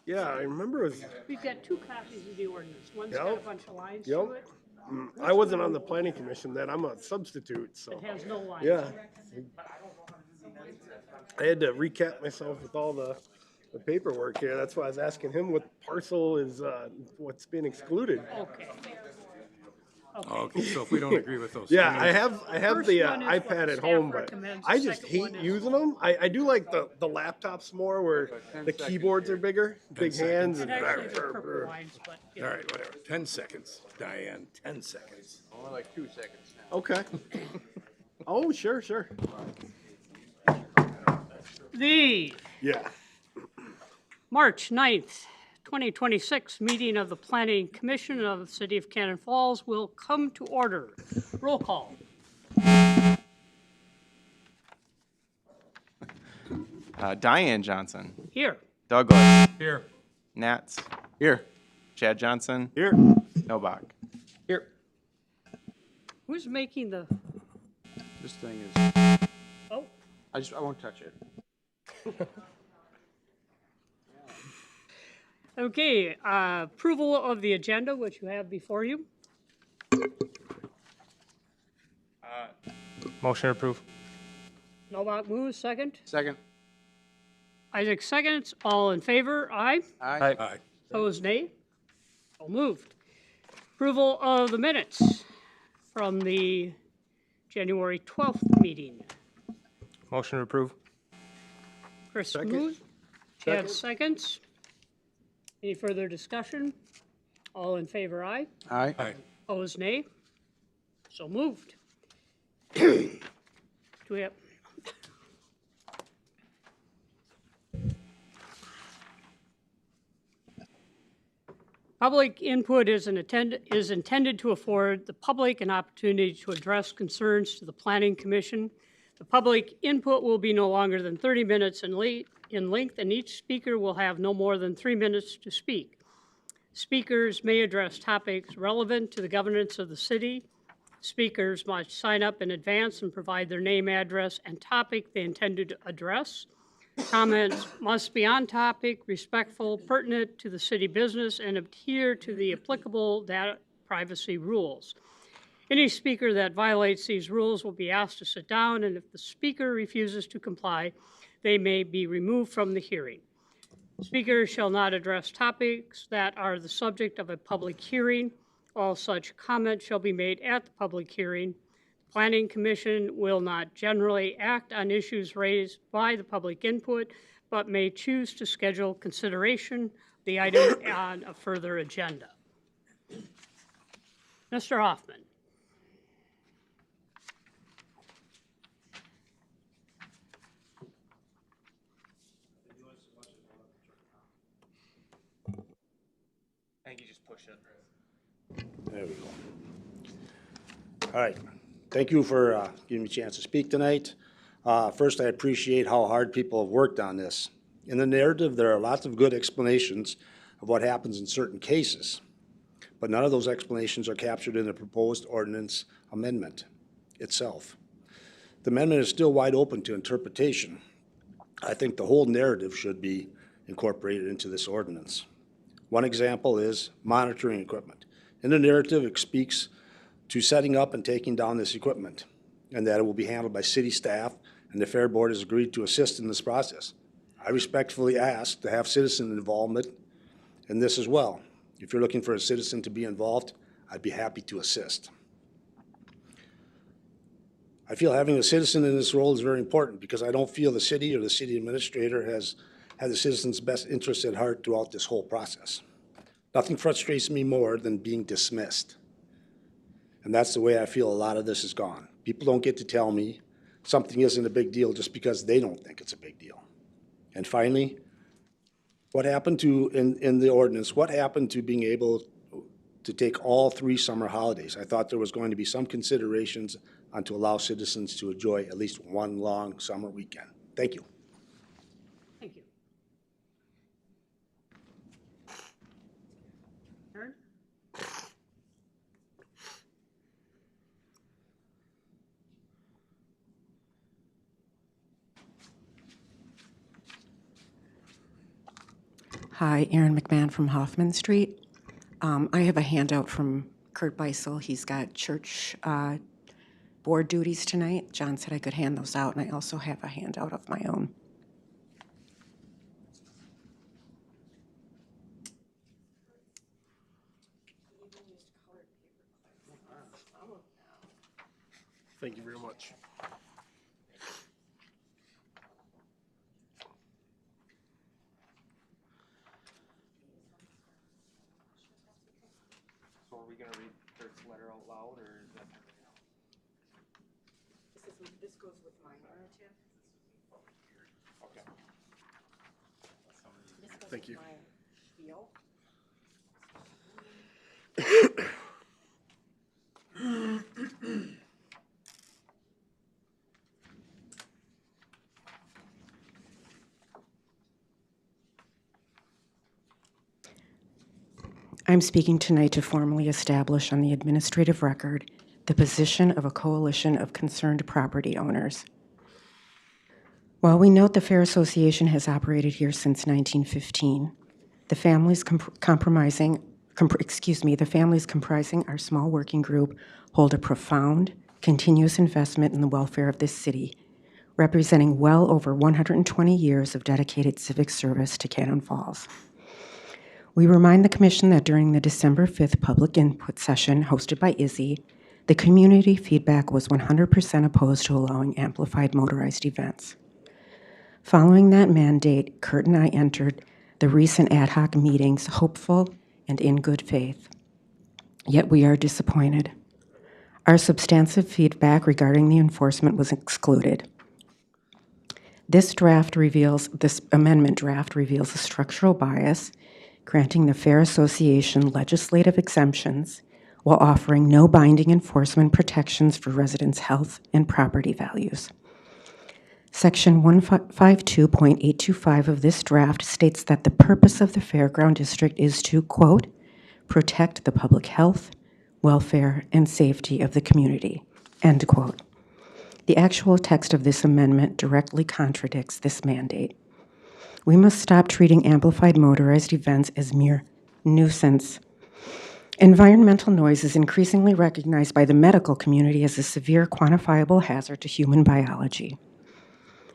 Yeah, I remember it was, We've got two copies of the ordinance. One's got a yep, bunch of lines yep. to it. I wasn't on the planning commission then. I'm a substitute, so. It has no lines. Yeah. I had to recap myself with all the paperwork here. That's why I was asking him what parcel is, what's being excluded. Okay. Okay, so if we don't agree with those Yeah, things. I have First the one is what iPad the at staff home, but recommends. I The just second hate one is- using them. I do like the laptops more where the keyboards are bigger, big hands. And And actually, they're purple lines, but, you All know. right, whatever. 10 seconds, Diane. 10 seconds. More like 2 seconds now. Okay. Oh, sure, sure. The Yeah. March 9th, 2026 meeting of the Planning Commission of the City of Cannon Falls will come to order. Roll call. Diane Johnson, Here. Douglas, Here. Nats. Here. Chad Johnson, Here. Nobach. Here. Who's making the, This thing is, oh, I won't touch it. okay, approval of the agenda, which you have before you. Motion approved. Novak moves, second. Second. Isaac seconds. All in favor? Aye. Aye. Aye. Opposed, nay. So moved. Approval of the minutes from the January 12th meeting. Motion approved. Chris Second. moves. Chad seconds. Any further discussion? All in favor? Aye. Aye. Aye. Opposed, nay. So moved. Do we have? Public input is intended to afford the public an opportunity to address concerns to the Planning Commission. The public input will be no longer than 30 minutes in length, and each speaker will have no more than 3 minutes to speak. Speakers may address topics relevant to the governance of the city. Speakers must sign up in advance and provide their name, address, and topic they intend to address. Comments must be on topic, respectful, pertinent to the city business, and adhere to the applicable data privacy rules. Any speaker that violates these rules will be asked to sit down, and if the speaker refuses to comply, they may be removed from the hearing. Speakers shall not address topics that are the subject of a public hearing. All such comments shall be made at the public hearing. The Planning Commission will not generally act on issues raised by the public input, but may choose to schedule consideration of the item on a further agenda. Mr. Hoffman. I think you just push it. There we go. All right. Thank you for giving me a chance to speak tonight. First, I appreciate how hard people have worked on this. In the narrative, there are lots of good explanations of what happens in certain cases, but none of those explanations are captured in the proposed ordinance amendment itself. The amendment is still wide open to interpretation. I think the whole narrative should be incorporated into this ordinance. One example is monitoring equipment. In the narrative, it speaks to setting up and taking down this equipment, and that it will be handled by city staff, and the Fair Board has agreed to assist in this process. I respectfully ask to have citizen involvement in this as well. If you're looking for a citizen to be involved, I'd be happy to assist. I feel having a citizen in this role is very important because I don't feel the city or the city administrator has had the citizens' best interests at heart throughout this whole process. Nothing frustrates me more than being dismissed. And that's the way I feel a lot of this has gone. People don't get to tell me something isn't a big deal just because they don't think it's a big deal. And finally, what happened to, in the ordinance, what happened to being able to take all 3 summer holidays? I thought there was going to be some considerations on to allow citizens to enjoy at least one long summer weekend. Thank you. Thank you. Aaron? Hi, Erin McMahon from Hoffman Street. I have a handout from Kurt Beisel. He's got church board duties tonight. John said I could hand those out, and I also have a handout of my own. Thank you very much. So are we gonna read Kurt's letter out loud, or is that? This goes with my narrative. Okay. Thank you. I'm speaking tonight to formally establish on the administrative record the position of a coalition of concerned property owners. While we note the Fair Association has operated here since 1915, the families comprising our small working group hold a profound, continuous investment in the welfare of this city, representing well over 120 years of dedicated civic service to Cannon Falls. We remind the Commission that during the December 5th public input session hosted by Izzy, the community feedback was 100% opposed to allowing amplified motorized events. Following that mandate, Kurt and I entered the recent ad hoc meetings hopeful and in good faith. Yet we are disappointed. Our substantive feedback regarding the enforcement was excluded. This amendment draft reveals a structural bias, granting the Fair Association legislative exemptions while offering no binding enforcement protections for residents' health and property values. Section 152.825 of this draft states that the purpose of the Fairground District is to, quote, protect the public health, welfare, and safety of the community, end quote. The actual text of this amendment directly contradicts this mandate. We must stop treating amplified motorized events as mere nuisance. Environmental noise is increasingly recognized by the medical community as a severe quantifiable hazard to human biology.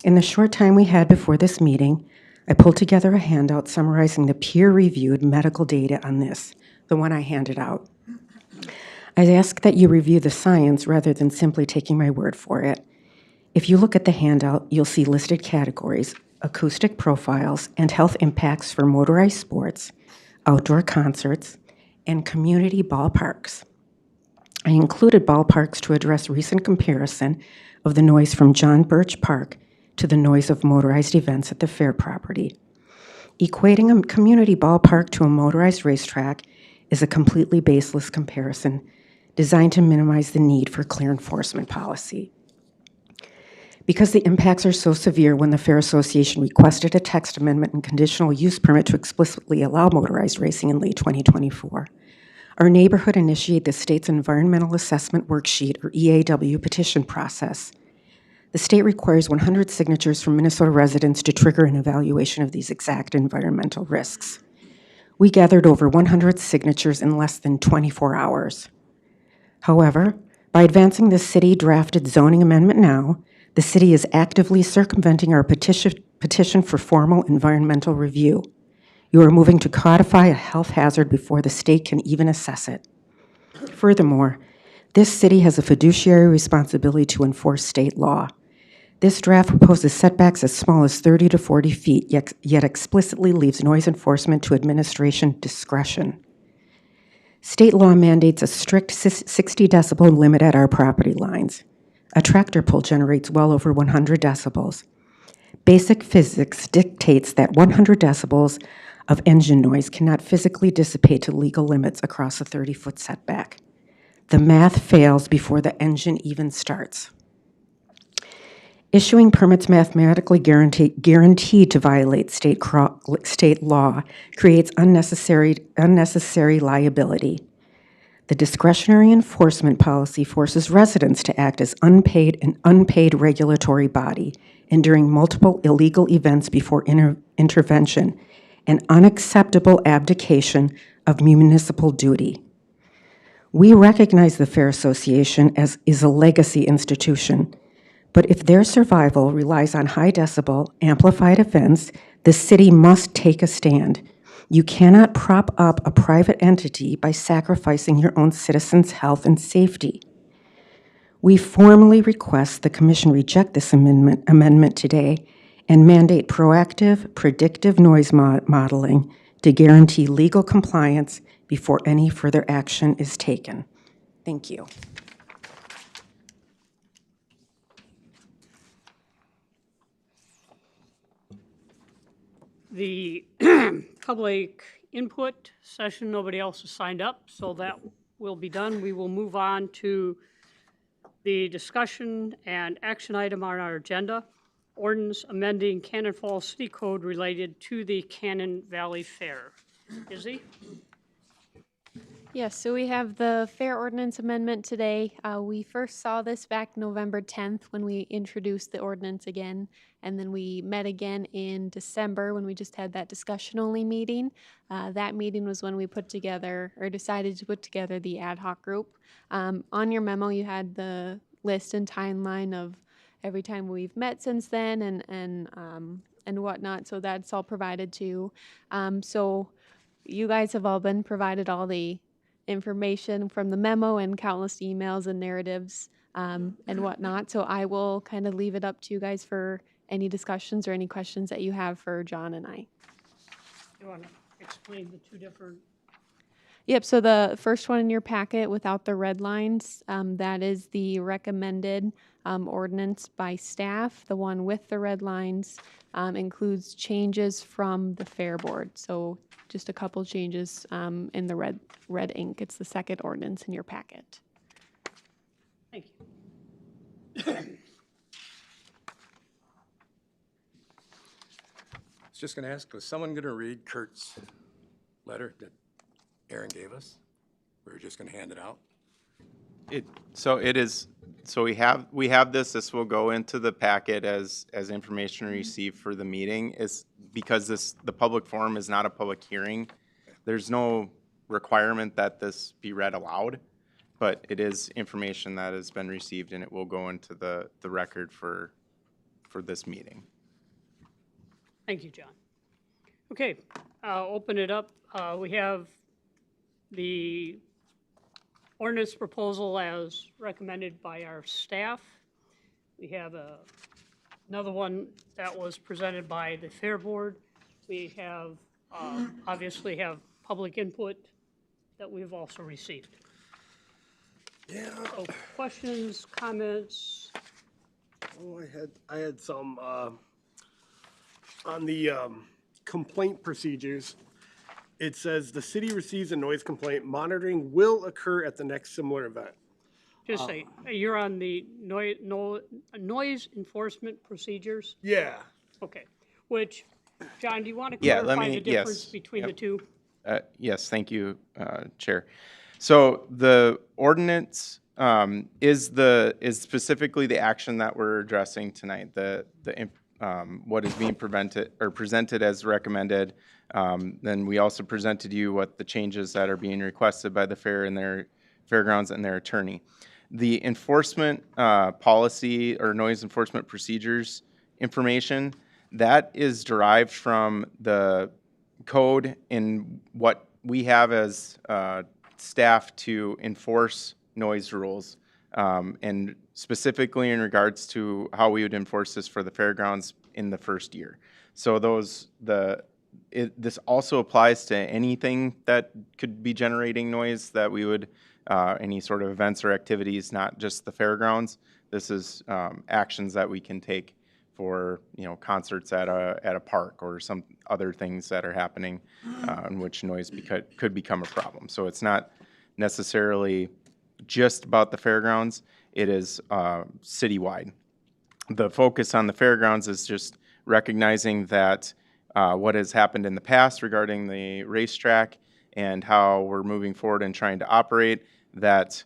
In the short time we had before this meeting, I pulled together a handout summarizing the peer-reviewed medical data on this, the one I handed out. I ask that you review the science rather than simply taking my word for it. If you look at the handout, you'll see listed categories: acoustic profiles and health impacts for motorized sports, outdoor concerts, and community ballparks. I included ballparks to address recent comparison of the noise from John Birch Park to the noise of motorized events at the fair property. Equating a community ballpark to a motorized racetrack is a completely baseless comparison designed to minimize the need for clear enforcement policy. Because the impacts are so severe, when the Fair Association requested a text amendment and conditional use permit to explicitly allow motorized racing in late 2024, our neighborhood initiated the state's Environmental Assessment Worksheet, or EAW, petition process. The state requires 100 signatures from Minnesota residents to trigger an evaluation of these exact environmental risks. We gathered over 100 signatures in less than 24 hours. However, by advancing the city-drafted zoning amendment now, the city is actively circumventing our petition for formal environmental review. You are moving to codify a health hazard before the state can even assess it. Furthermore, this city has a fiduciary responsibility to enforce state law. This draft proposes setbacks as small as 30 to 40 feet, yet explicitly leaves noise enforcement to administration discretion. State law mandates a strict 60 decibel limit at our property lines. A tractor pull generates well over 100 decibels. Basic physics dictates that 100 decibels of engine noise cannot physically dissipate to legal limits across a 30-foot setback. The math fails before the engine even starts. Issuing permits mathematically guaranteed to violate state law creates unnecessary liability. The discretionary enforcement policy forces residents to act as an unpaid regulatory body, enduring multiple illegal events before intervention, an unacceptable abdication of municipal duty. We recognize the Fair Association as is a legacy institution, but if their survival relies on high decibel, amplified events, the city must take a stand. You cannot prop up a private entity by sacrificing your own citizens' health and safety. We formally request the Commission reject this amendment today and mandate proactive, predictive noise modeling to guarantee legal compliance before any further action is taken. Thank you. The public input session, nobody else has signed up, so that will be done. We will move on to the discussion and action item on our agenda, ordinance amending Cannon Falls City Code related to the Cannon Valley Fair. Izzy? Yes, so we have the fair ordinance amendment today. We first saw this back November 10th when we introduced the ordinance again, and then we met again in December when we just had that discussion-only meeting. That meeting was when we put together, or decided to put together, the ad hoc group. On your memo, you had the list and timeline of every time we've met since then and whatnot, so that's all provided too. So you guys have all been provided all the information from the memo and countless emails and narratives and whatnot. So I will kind of leave it up to you guys for any discussions or any questions that you have for John and I. You want to explain the two different? Yep, so the first one in your packet without the red lines, that is the recommended ordinance by staff. The one with the red lines includes changes from the Fair Board. So just a couple changes in the red ink. It's the second ordinance in your packet. Thank you. I was just going to ask, was someone going to read Kurt's letter that Aaron gave us? We were just going to hand it out? So we have this will go into the packet as information received for the meeting. Is because the public forum is not a public hearing. There's no requirement that this be read aloud, but it is information that has been received and it will go into the record for this meeting. Thank you, John. Okay, I'll open it up. We have the ordinance proposal as recommended by our staff. We have another one that was presented by the Fair Board. We have, obviously have public input that we've also received. Yeah. So questions, comments? Oh, I had some on the complaint procedures. It says the city receives a noise complaint. Monitoring will occur at the next similar event. Just say, you're on the noise enforcement procedures? Yeah. Okay, which, John, do you want to Yeah, clarify the difference yes, between the yep. two? Yes, thank you, Chair. So the ordinance is specifically the action that we're addressing tonight. What is being presented as recommended. Then we also presented you what the changes that are being requested by the fair and their fairgrounds and their attorney. The enforcement policy or noise enforcement procedures information, that is derived from the code in what we have as staff to enforce noise rules, and specifically in regards to how we would enforce this for the fairgrounds in the first year. So this also applies to anything that could be generating noise that we would, any sort of events or activities, not just the fairgrounds. This is actions that we can take for, concerts at a park or some other things that are happening in which noise could become a problem. So it's not necessarily just about the fairgrounds. It is citywide. The focus on the fairgrounds is just recognizing that what has happened in the past regarding the racetrack and how we're moving forward and trying to operate, that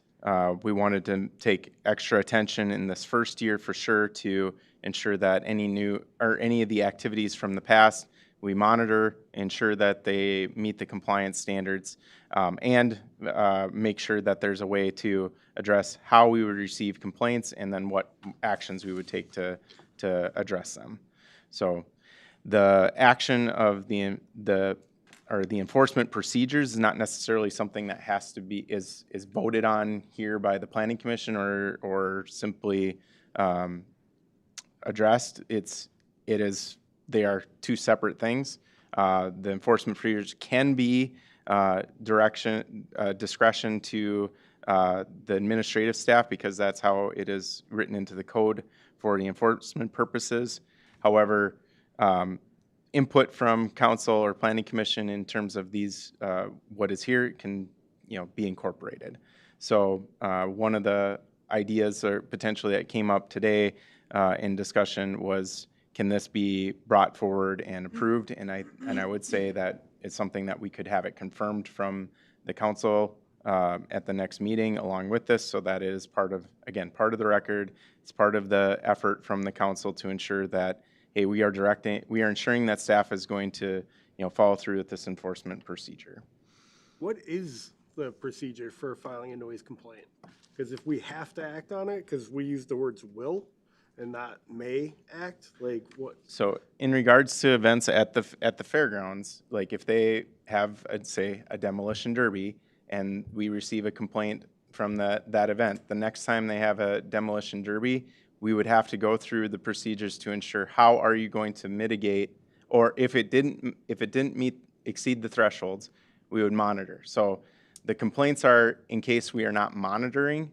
we wanted to take extra attention in this first year for sure to ensure that any of the activities from the past we monitor, ensure that they meet the compliance standards, and make sure that there's a way to address how we would receive complaints and then what actions we would take to address them. So the action of the enforcement procedures is not necessarily something that has to be, is voted on here by the planning commission or simply addressed. They are two separate things. The enforcement procedures can be discretion to the administrative staff because that's how it is written into the code for the enforcement purposes. However, input from council or planning commission in terms of these, what is here can, be incorporated. So one of the ideas or potentially that came up today in discussion was, can this be brought forward and approved? And I would say that it's something that we could have it confirmed from the council at the next meeting along with this, so that is part of the record. It's part of the effort from the council to ensure that, hey, we are ensuring that staff is going to, follow through with this enforcement procedure. What is the procedure for filing a noise complaint? Because if we have to act on it, because we use the words will and not may act, like what? So in regards to events at the fairgrounds, like if they have, I'd say, a demolition derby, and we receive a complaint from that event, the next time they have a demolition derby, we would have to go through the procedures to ensure how are you going to mitigate, or if it didn't exceed the thresholds, we would monitor. So the complaints are in case we are not monitoring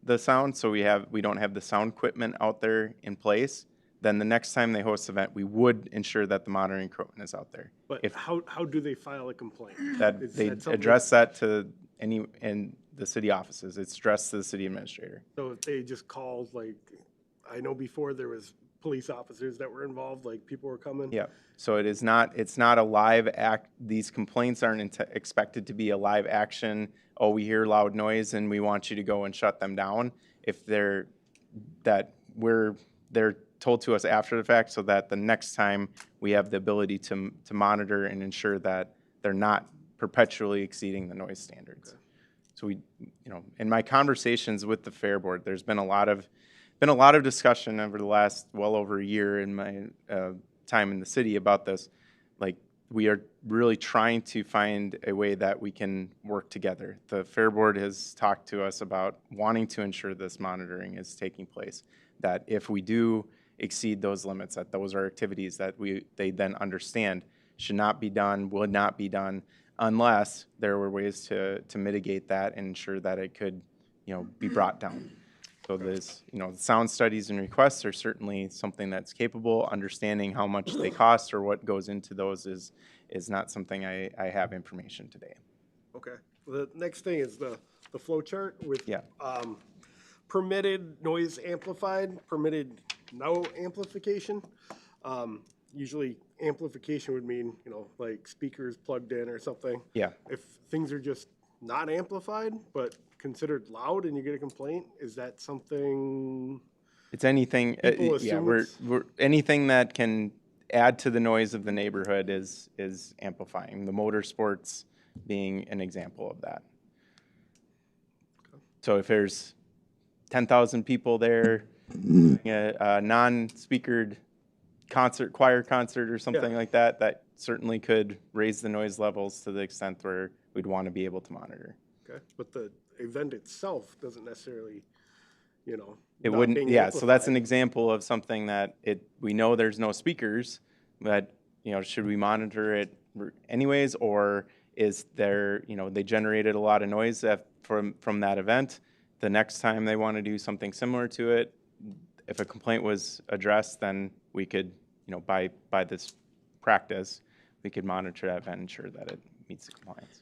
the sound, so we don't have the sound equipment out there in place, then the next time they host the event, we would ensure that the monitoring equipment is out there. But how do they file a complaint? That they address that to in the city offices. It's addressed to the city administrator. So if they just call, like, I know before there was police officers that were involved, like people were coming. Yeah. So it's not a live act. These complaints aren't expected to be a live action. Oh, we hear loud noise and we want you to go and shut them down. If they're told to us after the fact, so that the next time we have the ability to monitor and ensure that they're not perpetually exceeding the noise standards. Okay. So we, in my conversations with the Fair Board, there's been a lot of discussion over the last well over a year in my time in the city about this. Like, we are really trying to find a way that we can work together. The Fair Board has talked to us about wanting to ensure this monitoring is taking place, that if we do exceed those limits, that those are activities that they then understand should not be done, would not be done, unless there were ways to mitigate that and ensure that it could, be brought down. So this, sound studies and requests are certainly something that's capable. Understanding how much they cost or what goes into those is not something I have information today. Okay. The next thing is the flow chart with Yeah. Permitted noise amplified, permitted no amplification. Usually amplification would mean, like speakers plugged in or something. Yeah. If things are just not amplified, but considered loud and you get a complaint, is that something? It's anything, we're anything that can add to the noise of the neighborhood is amplifying. The motorsports being an example of that. Okay. So if there's 10,000 people there, a non-speakered choir concert or something like that, that certainly could raise the noise levels to the extent where we'd want to be able to monitor. Okay, but the event itself doesn't necessarily, it wouldn't. Yeah, so that's an example of something that we know there's no speakers, but should we monitor it anyways, or is there they generated a lot of noise from that event? The next time they want to do something similar to it, if a complaint was addressed, then we could by this practice we could monitor that event and ensure that it meets the compliance.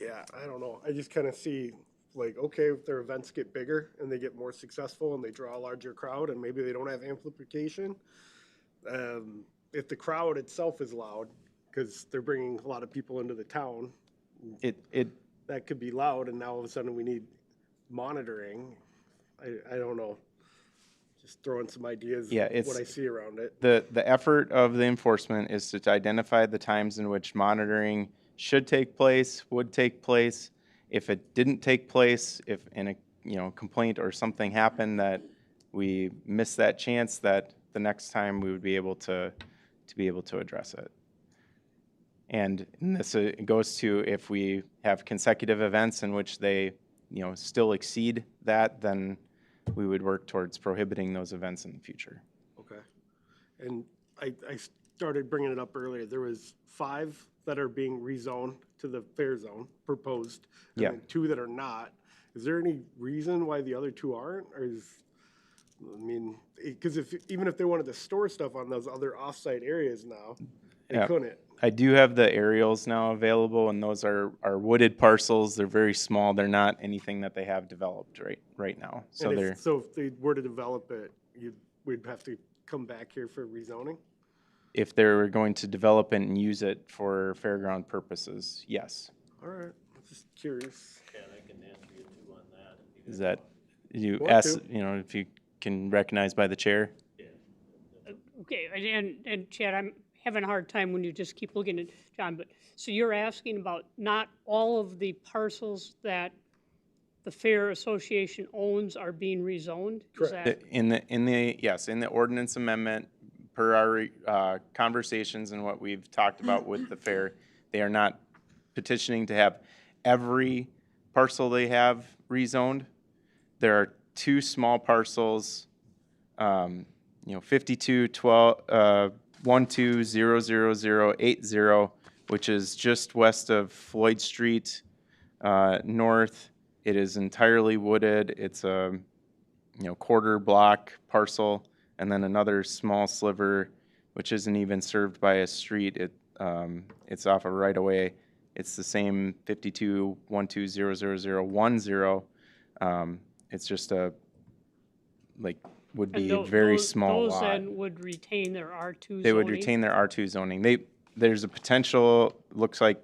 I don't know. I just kind of see, like, okay, if their events get bigger and they get more successful and they draw a larger crowd and maybe they don't have amplification, if the crowd itself is loud because they're bringing a lot of people into the town, that could be loud, and now all of a sudden we need monitoring. I don't know. Just throwing some ideas, Yeah, of it's- what I see around it. The effort of the enforcement is to identify the times in which monitoring should take place, would take place. If it didn't take place, if in a, complaint or something happened that we missed that chance, that the next time we would be able to be able to address it. And this goes to if we have consecutive events in which they, still exceed that, then we would work towards prohibiting those events in the future. Okay. And I started bringing it up earlier. There was 5 that are being rezoned to the fair zone, proposed. And Yeah. then 2 that are not. Is there any reason why the other 2 aren't? Or because even if they wanted to store stuff on those other off-site areas now, they Yeah. couldn't. I do have the aerials now available, and those are wooded parcels. They're very small. They're not anything that they have developed right now. So And they're, if they were to develop it, we'd have to come back here for rezoning? if they're going to develop it and use it for fairground purposes, yes. All right, I'm just curious. Is that, you Want ask, to. if you can recognize by the chair? Okay, and Chad, I'm having a hard time when you just keep looking at John, but, so you're asking about not all of the parcels that the Fair Association owns are being rezoned? Is that- In the ordinance amendment, per our conversations and what we've talked about with the fair, they are not petitioning to have every parcel they have rezoned. There are 2 small parcels, 5212-1200080, which is just west of Floyd Street, north. It is entirely wooded. It's a quarter block parcel, and then another small sliver, which isn't even served by a street. It's off a right of way. It's the same 5212000010. It's just would be a very small Those lot. then would retain their R2 zoning? They would retain their R2 zoning. There's a potential, looks like,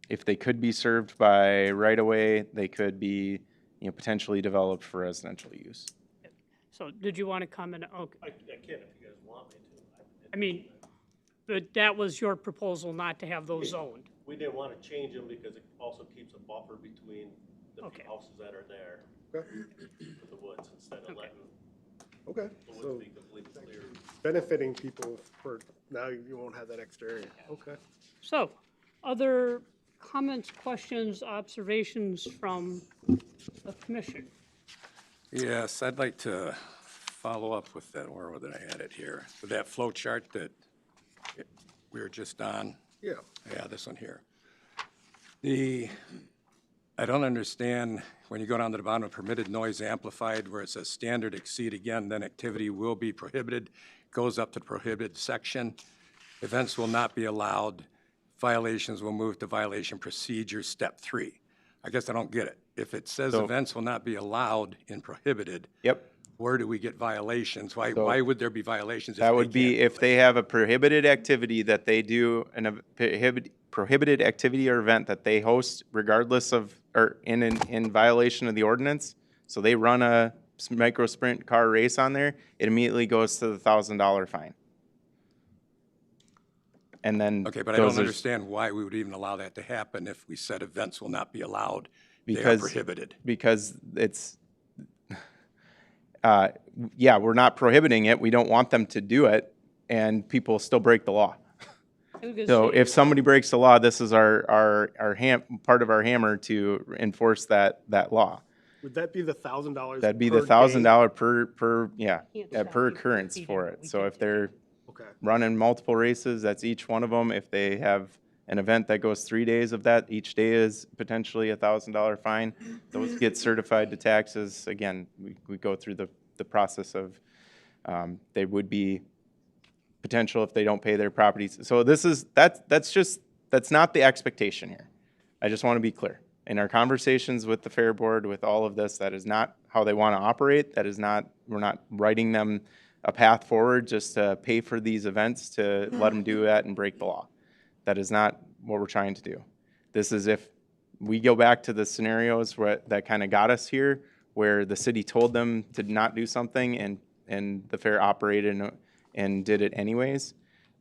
if they could be served by right of way, they could be, potentially developed for residential use. So did you want to comment? Okay. I can if you guys want me to. I mean, but that was your proposal not to have those zoned? We didn't want to change them because it also keeps a buffer between the Okay. few houses that are there Okay. with the woods instead of letting Okay, the so woods be completely clear. benefiting people for, now you won't have that extra area. Okay. So, other comments, questions, observations from the commission? Yes, I'd like to follow up with that, where did I had it here? With that flow chart that we were just on. Yeah. Yeah, this one here. I don't understand when you go down to the bottom of permitted noise amplified, where it says standard exceed again, then activity will be prohibited, goes up to the prohibited section. Events will not be allowed. Violations will move to violation procedure, step 3. I guess I don't get it. If it says So- events will not be allowed in prohibited, Yep. where do we get violations? Why would there be violations? That would be if they have a prohibited activity that they do, prohibited activity or event that they host regardless of, or in violation of the ordinance. So they run a micro sprint car race on there, it immediately goes to the $1,000 fine. And then. Okay, but I those don't are- understand why we would even allow that to happen if we said events will not be allowed. They are Because- prohibited. Because it's, yeah, we're not prohibiting it. We don't want them to do it, and people still break the law. I was gonna So say- if somebody breaks the law, this is part of our hammer to enforce that law. Would that be the $1,000? That'd be the per day? $1,000 per, Can't stop per people occurrence repeating for what it. we So can't if do. they're Okay. running multiple races, that's each one of them. If they have an event that goes 3 days of that, each day is potentially a $1,000 fine. Those get certified to taxes. Again, we go through the process of, they would be potential if they don't pay their properties. So that's not the expectation here. I just want to be clear. In our conversations with the Fair Board, with all of this, that is not how they want to operate. That is not, we're not writing them a path forward just to pay for these events to let them do that and break the law. That is not what we're trying to do. This is if we go back to the scenarios that kind of got us here, where the city told them to not do something and the fair operated and did it anyways.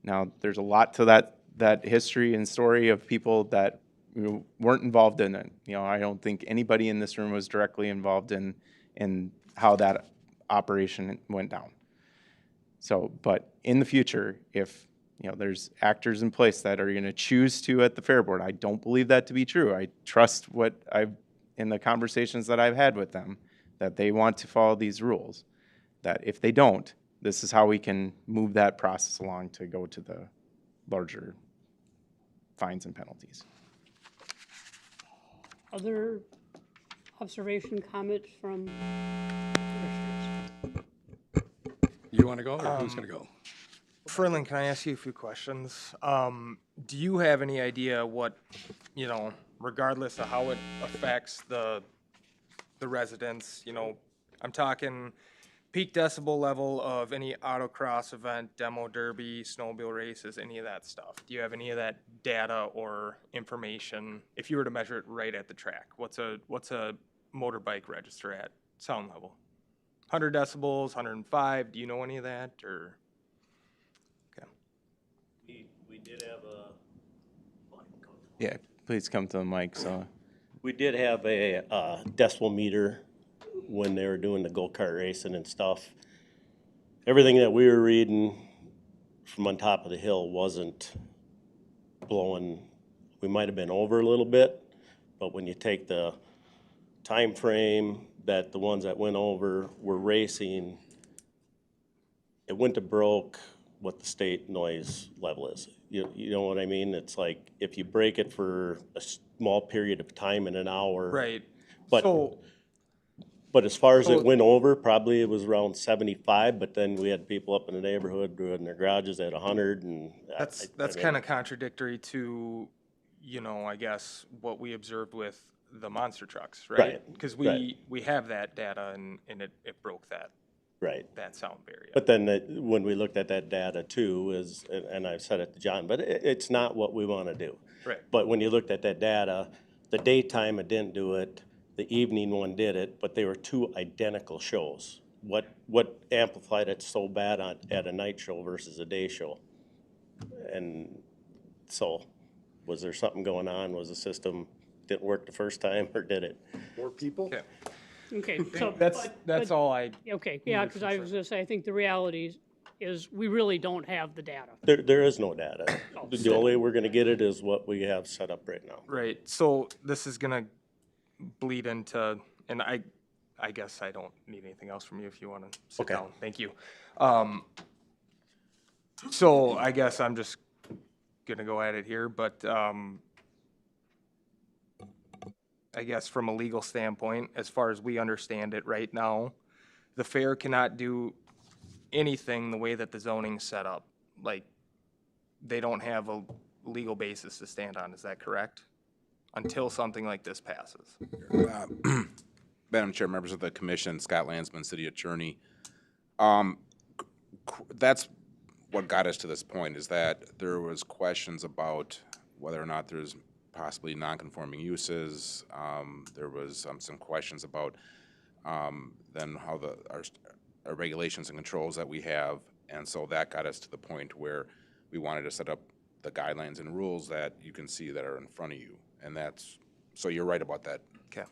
Now, there's a lot to that history and story of people that weren't involved in it. I don't think anybody in this room was directly involved in how that operation went down. So, but in the future, if there's actors in place that are going to choose to at the Fair Board, I don't believe that to be true. I trust in the conversations that I've had with them, that they want to follow these rules. That if they don't, this is how we can move that process along to go to the larger fines and penalties. Other observation, comments from commissioners? You want to go, or who's going to go? Ferlin, can I ask you a few questions? Do you have any idea what, regardless of how it affects the residents, I'm talking peak decibel level of any autocross event, demo derby, snowmobile races, any of that stuff? Do you have any of that data or information? If you were to measure it right at the track, what's a motorbike register at sound level? 100 decibels, 105, do you know any of that, or? We did have a. Yeah, please come to the mic. So We did have a decibel meter when they were doing the go-kart racing and stuff. Everything that we were reading from on top of the hill wasn't blowing. We might have been over a little bit, but when you take the time frame that the ones that went over were racing, it wouldn't have broke what the state noise level is. You know what I mean? It's like if you break it for a small period of time in an hour. Right. But but as far as it went over, probably it was around 75. But then we had people up in the neighborhood doing their garages at 100, and That's kind of contradictory to, I guess what we observed with the monster trucks, right? Right, Because right. we have that data, and it broke that right. that sound barrier. But then when we looked at that data too, and I've said it to John, but it's not what we want to do. Right. But when you looked at that data, the daytime it didn't do it, the evening one did it, but they were two identical shows. What amplified it so bad at a night show versus a day show? And so, was there something going on? Was the system didn't work the first time, or did it? More people? Okay. Okay, so. That's all I. Okay, yeah, because I was going to say, I think the reality is we really don't have the data. There is no data. The only way we're gonna get it is what we have set up right now. Right. So this is gonna bleed into, and I guess I don't need anything else from you if you want to sit Okay. down. Thank you. So I guess I'm just gonna go at it here, but I guess from a legal standpoint, as far as we understand it right now, the fair cannot do anything the way that the zoning's set up. Like, they don't have a legal basis to stand on, is that correct? Until something like this passes. Madam Chair, members of the commission, Scott Landsman, City Attorney. That's what got us to this point, is that there was questions about whether or not there's possibly non-conforming uses. There was some questions about then how our regulations and controls that we have, and so that got us to the point where we wanted to set up the guidelines and rules that you can see that are in front of you, and so you're right about that. Okay.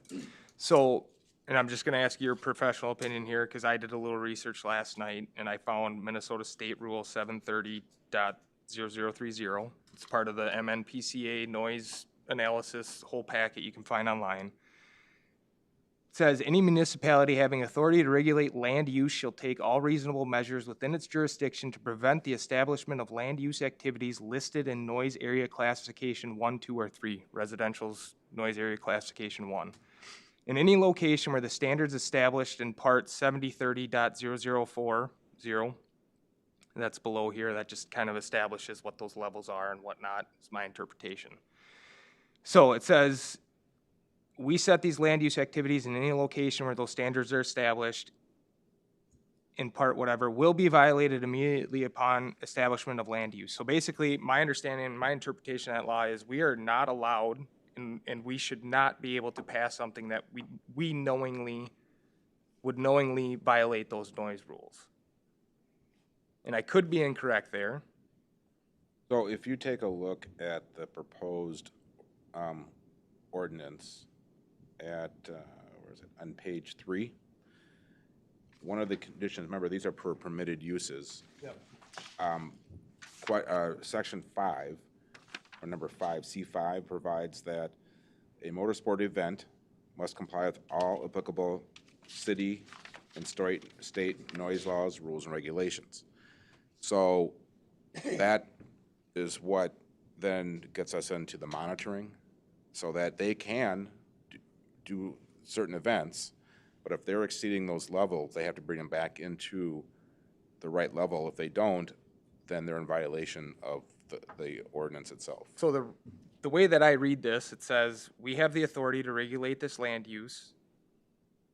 So, and I'm just gonna ask your professional opinion here, because I did a little research last night, and I found Minnesota State Rule 730.0030. It's part of the MNPCA noise analysis whole packet you can find online. It says, any municipality having authority to regulate land use shall take all reasonable measures within its jurisdiction to prevent the establishment of land use activities listed in noise area classification 1, 2, or 3, residential's noise area classification 1. In any location where the standards established in part 7030.0040, that's below here, that just kind of establishes what those levels are and whatnot, is my interpretation. So it says, we set these land use activities in any location where those standards are established, in part whatever, will be violated immediately upon establishment of land use. So basically, my understanding, my interpretation of that law is we are not allowed, and we should not be able to pass something that we knowingly would knowingly violate those noise rules. And I could be incorrect there. So if you take a look at the proposed ordinance at, where is it, on page 3, one of the conditions, remember, these are per permitted uses. Section 5, or number 5, C5, provides that a motorsport event must comply with all applicable city and state noise laws, rules, and regulations. So that is what then gets us into the monitoring, so that they can do certain events, but if they're exceeding those levels, they have to bring them back into the right level. If they don't, then they're in violation of the ordinance itself. So the way that I read this, it says, we have the authority to regulate this land use,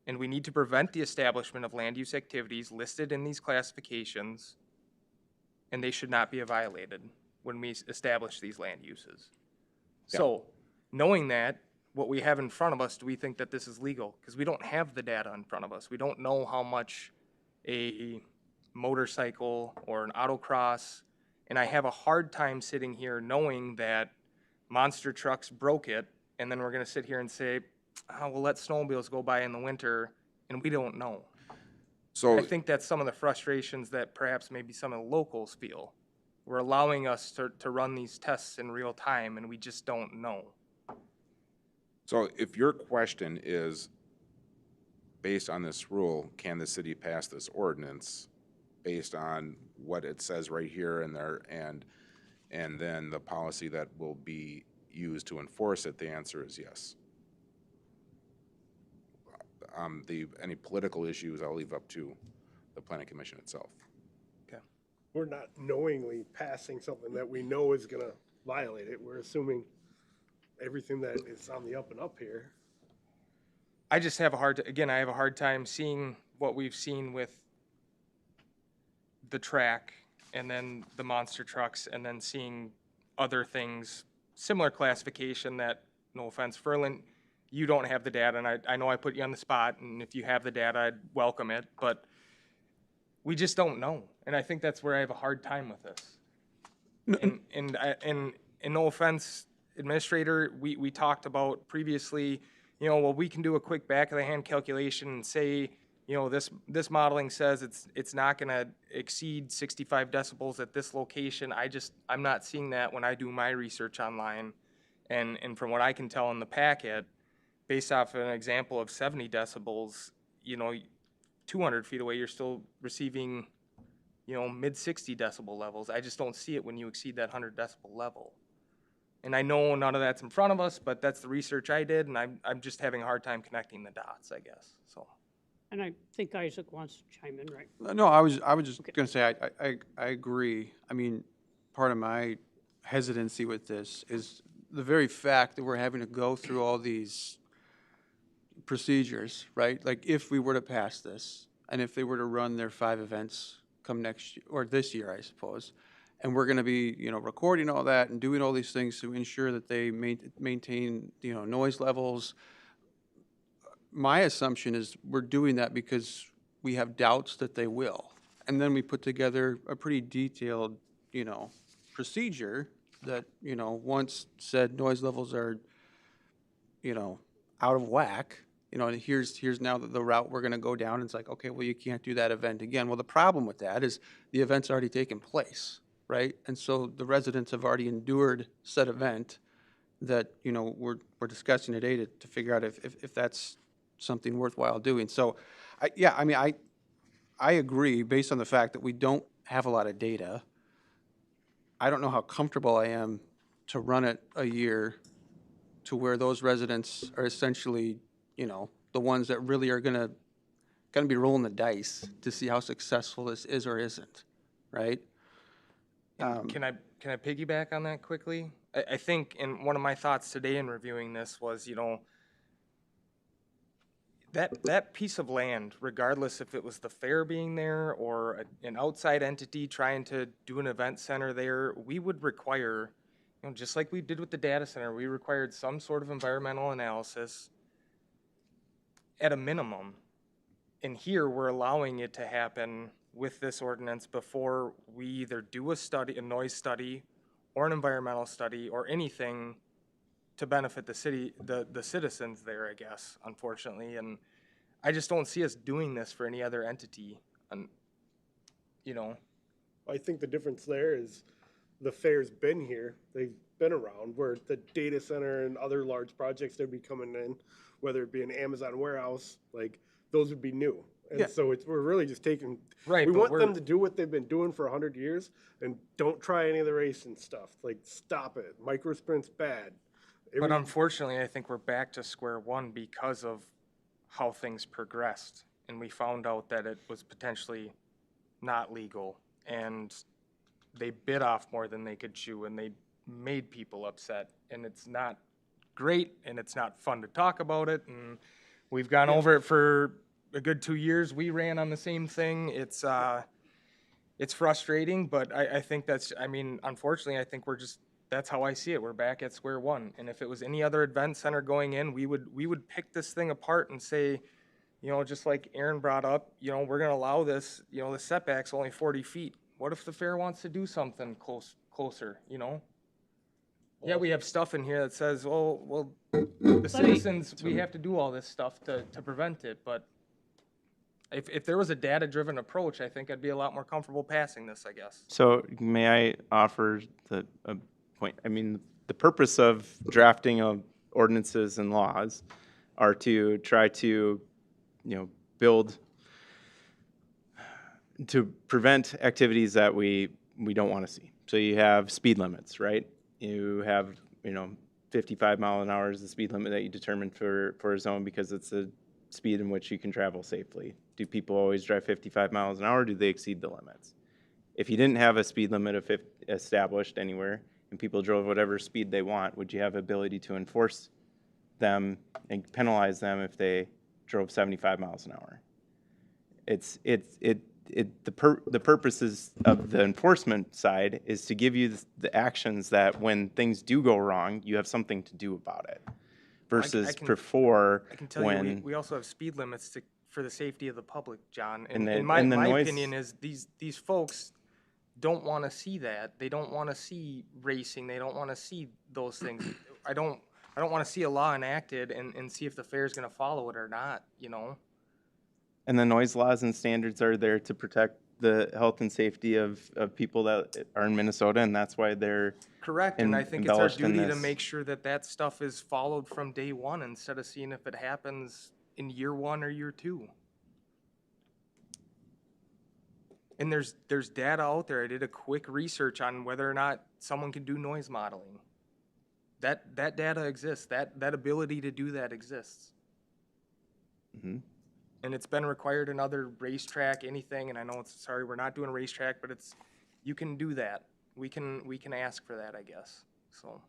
and we need to prevent the establishment of land use activities listed in these classifications, and they should not be violated when we establish these land uses. Yeah. So, knowing that, what we have in front of us, do we think that this is legal? Because we don't have the data in front of us. We don't know how much a motorcycle or an autocross, and I have a hard time sitting here knowing that monster trucks broke it, and then we're gonna sit here and say, oh, we'll let snowmobiles go by in the winter, and we don't know. So I think that's some of the frustrations that perhaps maybe some of the locals feel. We're allowing us to run these tests in real time, and we just don't know. So if your question is, based on this rule, can the city pass this ordinance based on what it says right here and there, and then the policy that will be used to enforce it, the answer is yes. Any political issues, I'll leave up to the planning commission itself. We're not knowingly passing something that we know is gonna violate it. We're assuming everything that is on the up and up here. I just have a I have a hard time seeing what we've seen with the track and then the monster trucks and then seeing other things, similar classification that, no offense, Ferland, you don't have the data, and I know I put you on the spot, and if you have the data, I'd welcome it, but we just don't know, and I think that's where I have a hard time with this. And no offense, Administrator, we talked about previously, you know, well, we can do a quick back of the hand calculation and say, you know, this modeling says it's not gonna exceed 65 decibels at this location. I'm not seeing that when I do my research online. And from what I can tell in the packet, based off an example of 70 decibels, you know, 200 feet away, you're still receiving, you know, mid 60 decibel levels. I just don't see it when you exceed that 100 decibel level. And I know none of that's in front of us, but that's the research I did, and I'm just having a hard time connecting the dots, I guess, so. And I think Isaac wants to chime in, right? No, I was just gonna say, I agree. I mean, part of my hesitancy with this is the very fact that we're having to go through all these procedures, right? Like, if we were to pass this, and if they were to run their 5 events come next year, or this year, I suppose, and we're gonna be, you know, recording all that and doing all these things to ensure that they maintain, you know, noise levels. My assumption is we're doing that because we have doubts that they will. And then we put together a pretty detailed, you know, procedure that, you know, once said noise levels are, you know, out of whack, you know, and here's now the route we're gonna go down, and it's like, okay, well, you can't do that event again. Well, the problem with that is the event's already taken place, right? And so the residents have already endured said event that, you know, we're discussing today to figure out if that's something worthwhile doing. So, I agree, based on the fact that we don't have a lot of data. I don't know how comfortable I am to run it a year to where those residents are essentially, you know, the ones that really are gonna be rolling the dice to see how successful this is or isn't, right? Can I piggyback on that quickly? I think, and one of my thoughts today in reviewing this was, you know, that piece of land, regardless if it was the fair being there or an outside entity trying to do an event center there, we would require, you know, just like we did with the data center, we required some sort of environmental analysis at a minimum. And here, we're allowing it to happen with this ordinance before we either do a study, a noise study, or an environmental study, or anything to benefit the city, the citizens there, I guess, unfortunately. And I just don't see us doing this for any other entity. And, you know, I think the difference there is the fair's been here, they've been around, where the data center and other large projects that'd be coming in, whether it be an Amazon warehouse, like, those would be new. Yeah. And so we're really just taking, Right, we but want we're- them to do what they've been doing for 100 years and don't try any of the racing stuff. Like, stop it. Micro sprint's bad. but unfortunately, I think we're back to square one because of how things progressed. And we found out that it was potentially not legal, and they bit off more than they could chew, and they made people upset. And it's not great, and it's not fun to talk about it. And we've gone over it for a good 2 years. We ran on the same thing. It's frustrating, but I think unfortunately, I think that's how I see it. We're back at square one. And if it was any other event center going in, we would pick this thing apart and say, you know, just like Aaron brought up, you know, we're gonna allow this, you know, the setback's only 40 feet. What if the fair wants to do something closer, you know? Yeah, we have stuff in here that says, well, the citizens, we have to do all this stuff to prevent it, but if there was a data-driven approach, I think I'd be a lot more comfortable passing this, I guess. So may I offer a point? I mean, the purpose of drafting of ordinances and laws are to try to, to prevent activities that we don't want to see. So you have speed limits, right? You have, 55 mile an hour is the speed limit that you determine for a zone because it's the speed in which you can travel safely. Do people always drive 55 miles an hour? Do they exceed the limits? If you didn't have a speed limit established anywhere and people drove whatever speed they want, would you have ability to enforce them and penalize them if they drove 75 miles an hour? The purposes of the enforcement side is to give you the actions that when things do go wrong, you have something to do about it. Versus before, I can tell you, we also have speed limits for the safety of the public, John. And my noise opinion is these folks don't want to see that. They don't want to see racing. They don't want to see those things. I don't want to see a law enacted and see if the fair is going to follow it or not, you know? And the noise laws and standards are there to protect the health and safety of people that are in Minnesota, and that's why they're correct. And I think it's our embellished in duty to this. make sure that stuff is followed from day one instead of seeing if it happens in year one or year two. And there's data out there. I did a quick research on whether or not someone can do noise modeling. That data exists. That ability to do that exists. Mhm. And it's been required in other racetrack, anything, and I know we're not doing a racetrack, but you can do that. We can ask for that, I guess, so.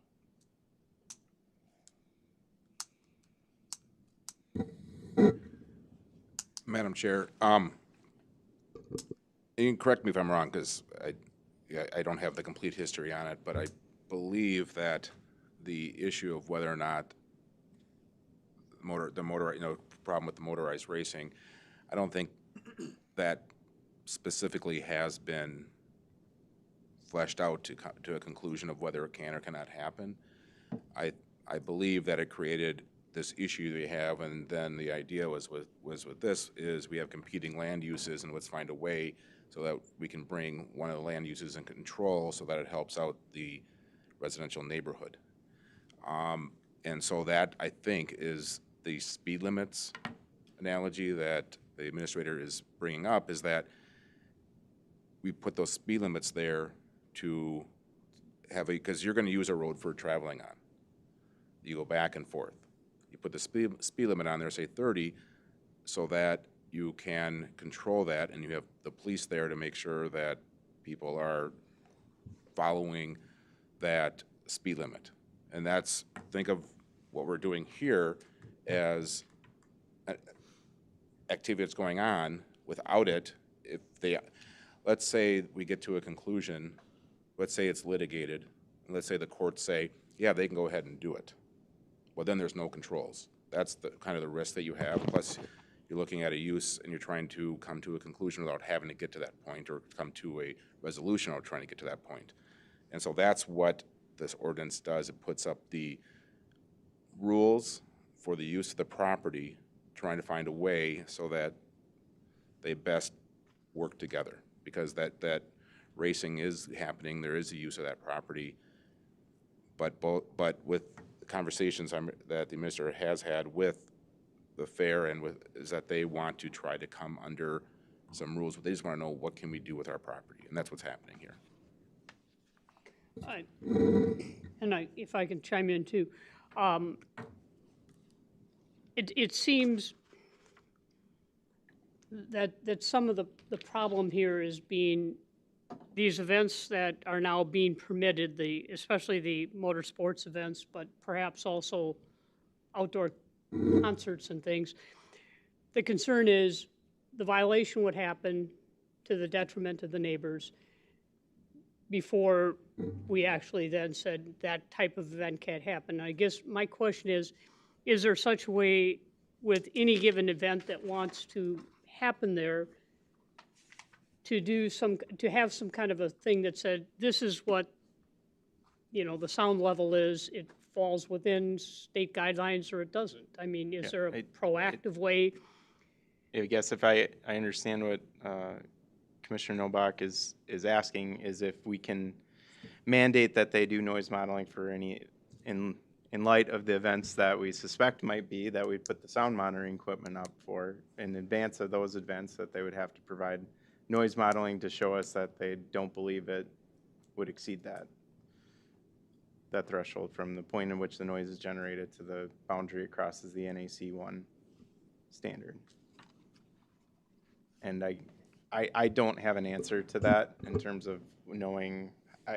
Madam Chair, you can correct me if I'm wrong, because I don't have the complete history on it, but I believe that the issue of whether or not problem with the motorized racing, I don't think that specifically has been fleshed out to a conclusion of whether it can or cannot happen. I believe that it created this issue that we have, and then the idea was with this is we have competing land uses, and let's find a way so that we can bring one of the land uses in control so that it helps out the residential neighborhood. And so that, I think, is the speed limits analogy that the administrator is bringing up, is that we put those speed limits there to have because you're going to use a road for traveling on. You go back and forth. You put the speed limit on there, say 30, so that you can control that, and you have the police there to make sure that people are following that speed limit. And think of what we're doing here as activity that's going on. Without it, let's say we get to a conclusion, let's say it's litigated, and let's say the courts say, yeah, they can go ahead and do it. Well, then there's no controls. That's the kind of the risk that you have. Plus, you're looking at a use and you're trying to come to a conclusion without having to get to that point, or come to a resolution without trying to get to that point. And so that's what this ordinance does. It puts up the rules for the use of the property, trying to find a way so that they best work together. Because that racing is happening, there is a use of that property, but with the conversations that the minister has had with the fair and is that they want to try to come under some rules, but they just want to know what can we do with our property, and that's what's happening here. If I can chime in too, it seems that some of the problem here is these events that are now being permitted, especially the motorsports events, but perhaps also outdoor concerts and things. The concern is the violation would happen to the detriment of the neighbors before we actually then said that type of event can't happen. I guess my question is there such a way with any given event that wants to happen there to have some kind of a thing that said, this is what, the sound level is, it falls within state guidelines or it doesn't? I mean, is there a proactive way? I guess if I understand what Commissioner Nobach is asking, is if we can mandate that they do noise modeling for any, in light of the events that we suspect might be, that we put the sound monitoring equipment up for in advance of those events, that they would have to provide noise modeling to show us that they don't believe it would exceed that threshold from the point in which the noise is generated to the boundary it crosses the NAC 1 standard. And I don't have an answer to that in terms of knowing.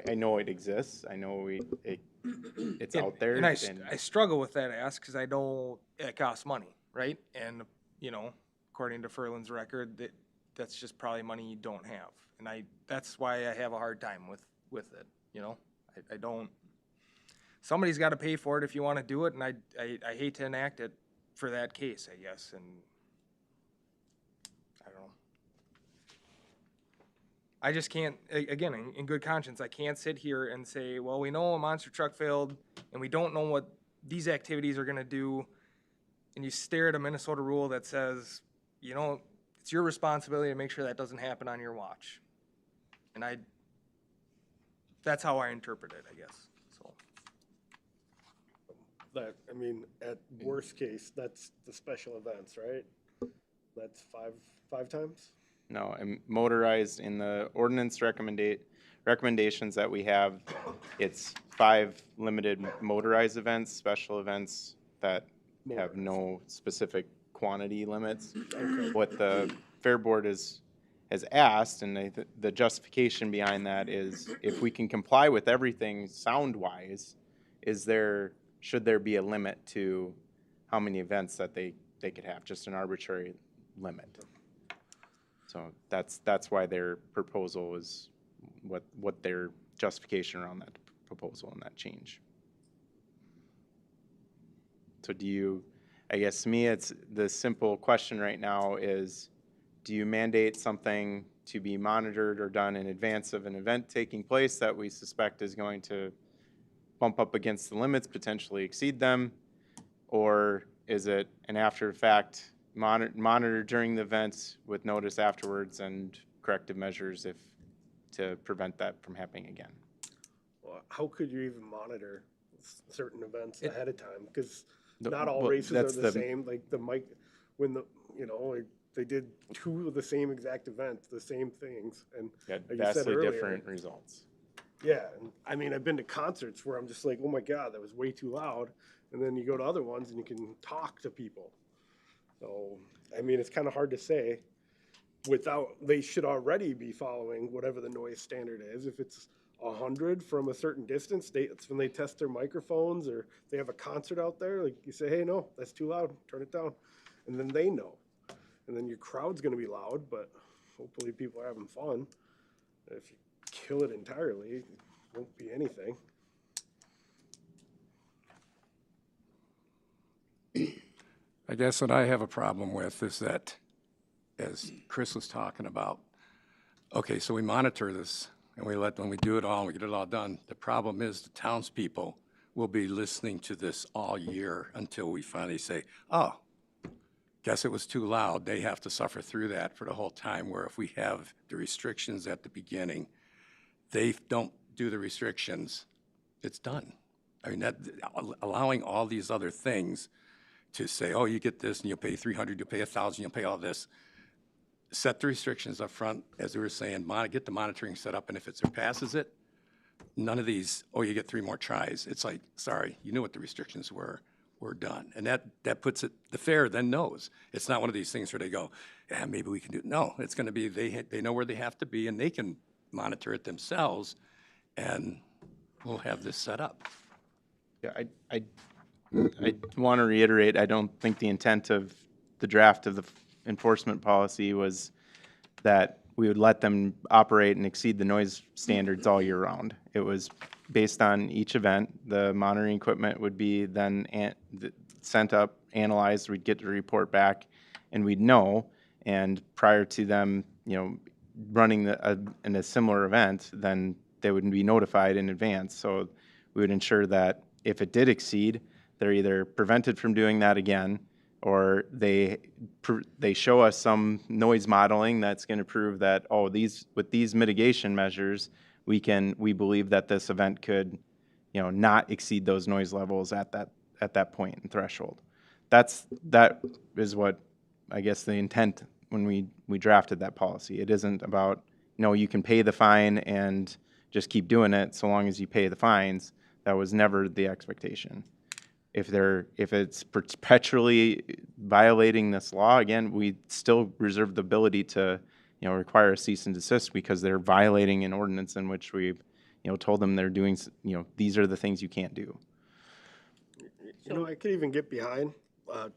I know it exists. I know it's out there. And I struggle with that ask because I know it costs money, right? And according to Furlan's record, that's just probably money you don't have, and that's why I have a hard time with it. I don't. Somebody's got to pay for it if you want to do it, and I hate to enact it for that case, I guess, and I don't know. I just can't, again, in good conscience, I can't sit here and say, well, we know a monster truck failed, and we don't know what these activities are going to do, and you stare at a Minnesota rule that says, it's your responsibility to make sure that doesn't happen on your watch. And that's how I interpret it, I guess. So. At worst case, that's the special events, right? That's five times? No, and motorized in the ordinance recommendations that we have, it's 5 limited motorized events, special events that have no specific quantity limits. Okay. What the Fair Board has asked, and the justification behind that is, if we can comply with everything sound-wise, should there be a limit to how many events that they could have, just an arbitrary limit? So that's why their proposal is what their justification around that proposal and that change. So I guess to me, it's the simple question right now is, do you mandate something to be monitored or done in advance of an event taking place that we suspect is going to bump up against the limits, potentially exceed them? Or is it an after-fact monitor during the event with notice afterwards and corrective measures to prevent that from happening again? Well, how could you even monitor certain events ahead of time? Because not all races are the same. Like they did 2 of the same exact events, the same things, and like vastly different results. Yeah, and I've been to concerts where I'm just like, oh my God, that was way too loud, and then you go to other ones and you can talk to people. So it's kind of hard to say. They should already be following whatever the noise standard is. If it's 100 from a certain distance, that's when they test their microphones, or they have a concert out there. Like you say, hey, no, that's too loud, turn it down, and then they know. And then your crowd's going to be loud, but hopefully people are having fun. If you kill it entirely, it won't be anything. I guess what I have a problem with is that, as Chris was talking about, okay, so we monitor this, and when we do it all, and we get it all done. The problem is the townspeople will be listening to this all year until we finally say, oh, guess it was too loud. They have to suffer through that for the whole time, where if we have the restrictions at the beginning, they don't do the restrictions, it's done. I mean, that, allowing all these other things to say, oh, you get this and you'll pay 300, you'll pay 1,000, you'll pay all this. Set the restrictions up front, as we were saying, get the monitoring set up, and if it surpasses it, none of these, oh, you get 3 more tries. It's like, sorry, you knew what the restrictions were, we're done. And that puts it, the fair then knows. It's not one of these things where they go, yeah, maybe we can do it. No, it's gonna be, they know where they have to be, and they can monitor it themselves, and we'll have this set up. Yeah, I want to reiterate, I don't think the intent of the draft of the enforcement policy was that we would let them operate and exceed the noise standards all year round. It was based on each event. The monitoring equipment would be then sent up, analyzed, we'd get the report back, and we'd know. And prior to them, running in a similar event, then they would be notified in advance. So we would ensure that if it did exceed, they're either prevented from doing that again, or they show us some noise modeling that's going to prove that, oh, with these mitigation measures, we believe that this event could, not exceed those noise levels at that point and threshold. That is what, I guess, the intent when we drafted that policy. It isn't about, you can pay the fine and just keep doing it so long as you pay the fines. That was never the expectation. If it's perpetually violating this law, again, we still reserve the ability to, require a cease and desist because they're violating an ordinance in which we've, told them they're doing, these are the things you can't do. I could even get behind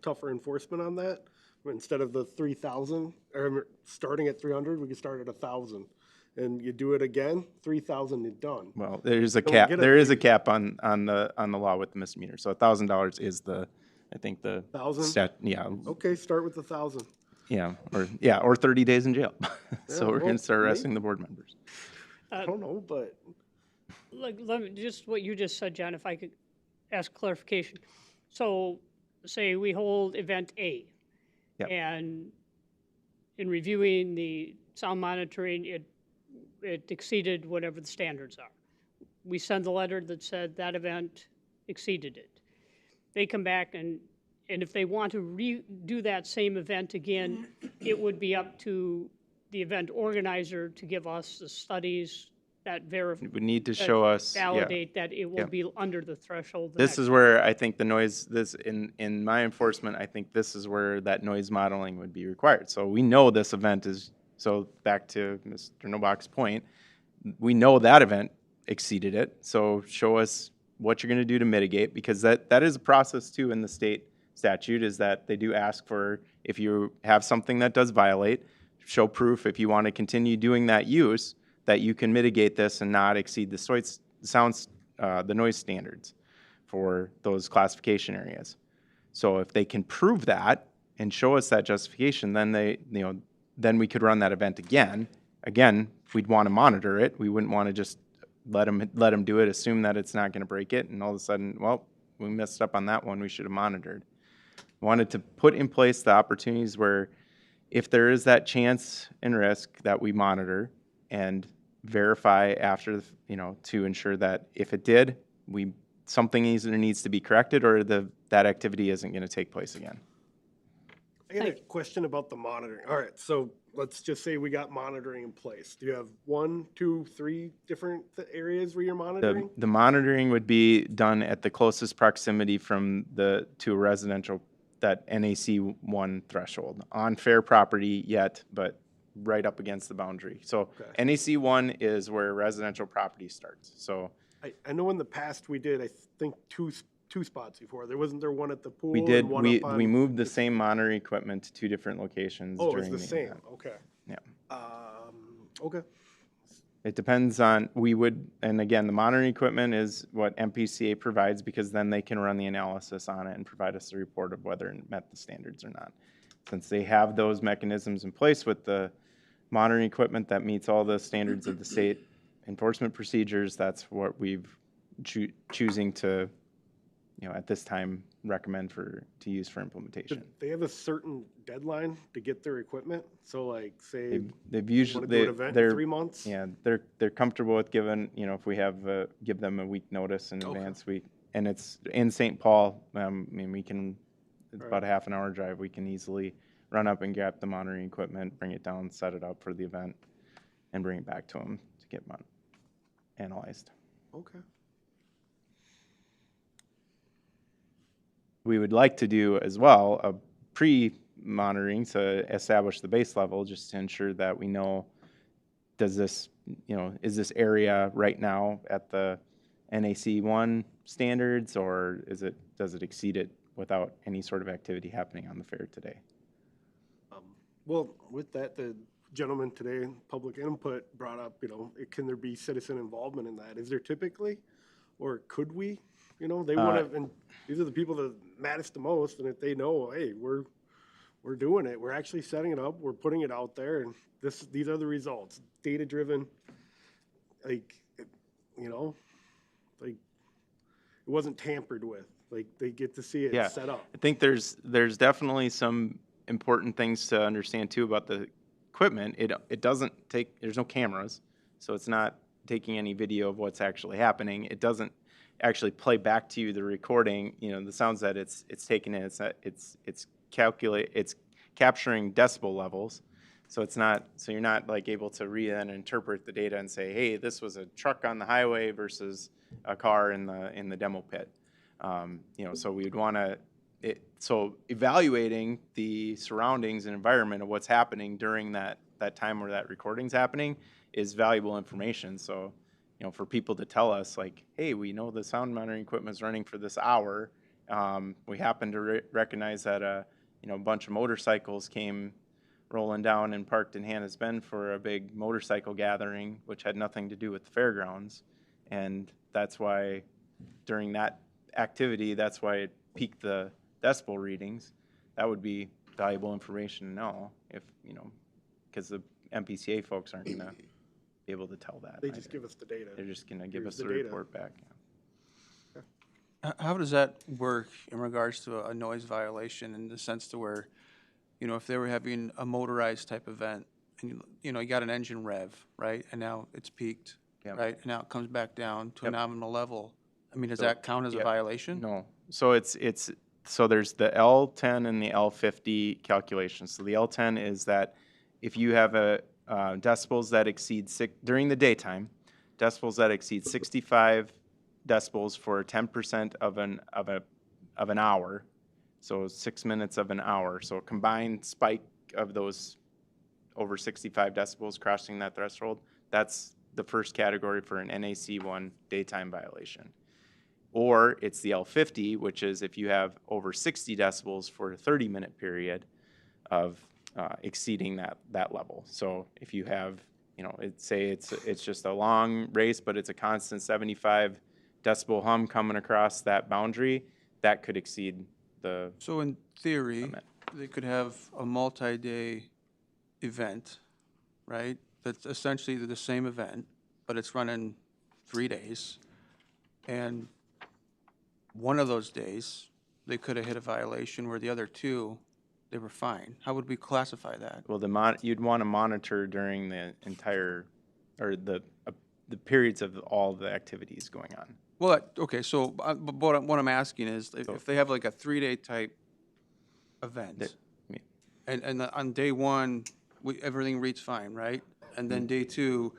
tougher enforcement on that. Instead of the 3,000, or starting at 300, we could start at 1,000. And you do it again, 3,000 is done. Well, there's a cap. There is a cap on the law with the misdemeanor. So $1,000 is the 1,000. Yeah. Okay, start with 1,000. Yeah, or 30 days in jail. So we're well, going to start arresting the board members. I don't know, but Let me, just what you just said, John, if I could ask clarification. So say we hold event A. Yep. And in reviewing the sound monitoring, it exceeded whatever the standards are. We send the letter that said that event exceeded it. They come back and if they want to redo that same event again, it would be up to the event organizer to give us the studies that verify. We need to show us, validate that it will be under the threshold. This is where I think the noise, in my enforcement, I think this is where that noise modeling would be required. So we know this event is, so back to Mr. Nobach's point, we know that event exceeded it. So show us what you're going to do to mitigate, because that is a process too in the state statute, is that they do ask for, if you have something that does violate, show proof if you want to continue doing that use, that you can mitigate this and not exceed the noise standards for those classification areas. So if they can prove that and show us that justification, then then we could run that event again. Again, we'd want to monitor it. We wouldn't want to just let them do it, assume that it's not going to break it, and all of a sudden, well, we messed up on that one. We should have monitored. Wanted to put in place the opportunities where, if there is that chance and risk, that we monitor and verify after, to ensure that if it did, something either needs to be corrected or that activity isn't going to take place again. I got a question about the monitoring. All right, so let's just say we got monitoring in place. Do you have 1, 2, 3 different areas where you're monitoring? The monitoring would be done at the closest proximity to a residential, that NAC 1 threshold, on fair property yet, but right up against the boundary. So Okay. NAC 1 is where residential property starts. So I know in the past we did, I think, two spots before. Wasn't there one at the pool? we did, and one up on? we moved the same monitoring equipment to 2 different locations Oh, it's during the the same, event. okay. Yeah. Okay. It depends on, we would, and again, the monitoring equipment is what MPCA provides because then they can run the analysis on it and provide us a report of whether it met the standards or not. Since they have those mechanisms in place with the monitoring equipment that meets all the standards of the state enforcement procedures, that's what we've choosing to, at this time, recommend to use for implementation. Do they have a certain deadline to get their equipment? So like, say, They've want usually, to do an event in 3 months? Yeah, they're comfortable with giving, if we have, give them a week notice in advance, and it's in St. Paul, I mean, it's about a half an hour drive, we can easily run up and get the monitoring equipment, bring it down, set it up for the event, and bring it back to them to get analyzed. Okay. We would like to do as well a pre-monitoring to establish the base level, just to ensure that we know, does this, is this area right now at the NAC 1 standards, or does it exceed it without any sort of activity happening on the fair today? Well, with that, the gentleman today, public input, brought up, can there be citizen involvement in that? Is there typically, or could we? They would have, and these are the people that matters the most, and if they know, hey, we're doing it, we're actually setting it up, we're putting it out there, and these are the results, data driven, like, like it wasn't tampered with, like they get to see it set up. I think there's definitely some important things to understand too about the equipment. It doesn't take, there's no cameras, so it's not taking any video of what's actually happening. It doesn't actually play back to you the recording, the sounds that it's taking in. It's capturing decibel levels. So you're not like able to read and interpret the data and say, hey, this was a truck on the highway versus a car in the demo pit. So we would want to, so evaluating the surroundings and environment of what's happening during that time where that recording's happening is valuable information. So, for people to tell us like, hey, we know the sound monitoring equipment is running for this hour. We happen to recognize that a bunch of motorcycles came rolling down and parked in Hannah's Bend for a big motorcycle gathering, which had nothing to do with the fairgrounds. And that's why during that activity, that's why it peaked the decibel readings. That would be valuable information to know if, because the MPCA folks aren't going to be able to tell that. They just give us the data. They're just going to give Here's us the the data. report back. How does that work in regards to a noise violation in the sense to where, if they were having a motorized type event and, you got an engine rev, right? And now it's peaked, Yep. right? And now it comes back down to a Yep. nominal level. I mean, does So, that count as a yep. violation? No. So so there's the L10 and the L50 calculations. So the L10 is that if you have decibels that exceed during the daytime, decibels that exceed 65 decibels for 10% of an hour, so 6 minutes of an hour. So a combined spike of those over 65 decibels crossing that threshold, that's the first category for an NAC 1 daytime violation. Or it's the L50, which is if you have over 60 decibels for a 30-minute period of exceeding that level. So if you have, say it's just a long race, but it's a constant 75 decibel hum coming across that boundary, that could exceed the. So in theory, limit. they could have a multi-day event, right? That's essentially the same event, but it's running 3 days. And one of those days, they could have hit a violation where the other two, they were fine. How would we classify that? Well, you'd want to monitor during the entire, or the periods of all the activities going on. Well, okay, so but what I'm asking is if they have like a 3-day type event, and on day one, everything reads fine, right? And then day two,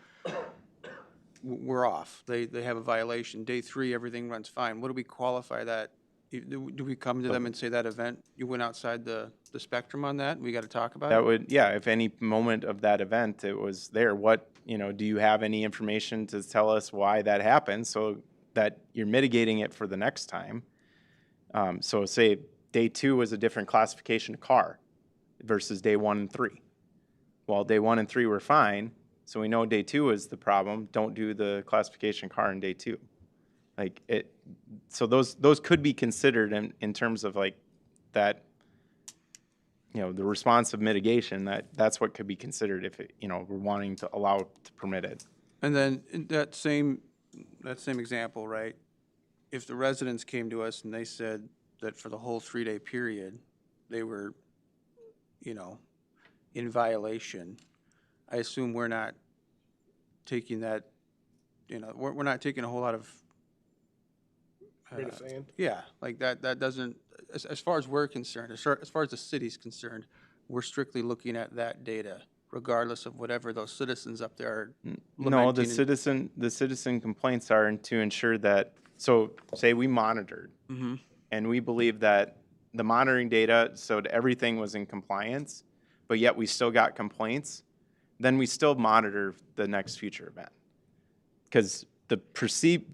we're off. They have a violation. Day 3, everything runs fine. What do we qualify that? Do we come to them and say that event, you went outside the spectrum on that? We got to talk about it? That would, yeah, if any moment of that event it was there, do you have any information to tell us why that happened so that you're mitigating it for the next time? So say day 2 was a different classification of car versus day 1 and 3. Well, day 1 and 3 were fine, So we know day 2 is the problem. Don't do the classification car in day 2. Like it, so those could be considered in terms of like that, the responsive mitigation, that's what could be considered if we're wanting to allow to permit it. And then in that same example, right? If the residents came to us and they said that for the whole 3-day period, they were, in violation, I assume we're not taking that, we're not taking a whole lot of. Grain of sand. Yeah, like that doesn't, as far as we're concerned, as far as the city's concerned, we're strictly looking at that data, regardless of whatever those citizens up there are No, the lamenting. citizen complaints are to ensure that, so say we monitored, and we believe that the monitoring data showed everything was in compliance, but yet we still got complaints, then we still monitor the next future event. Because the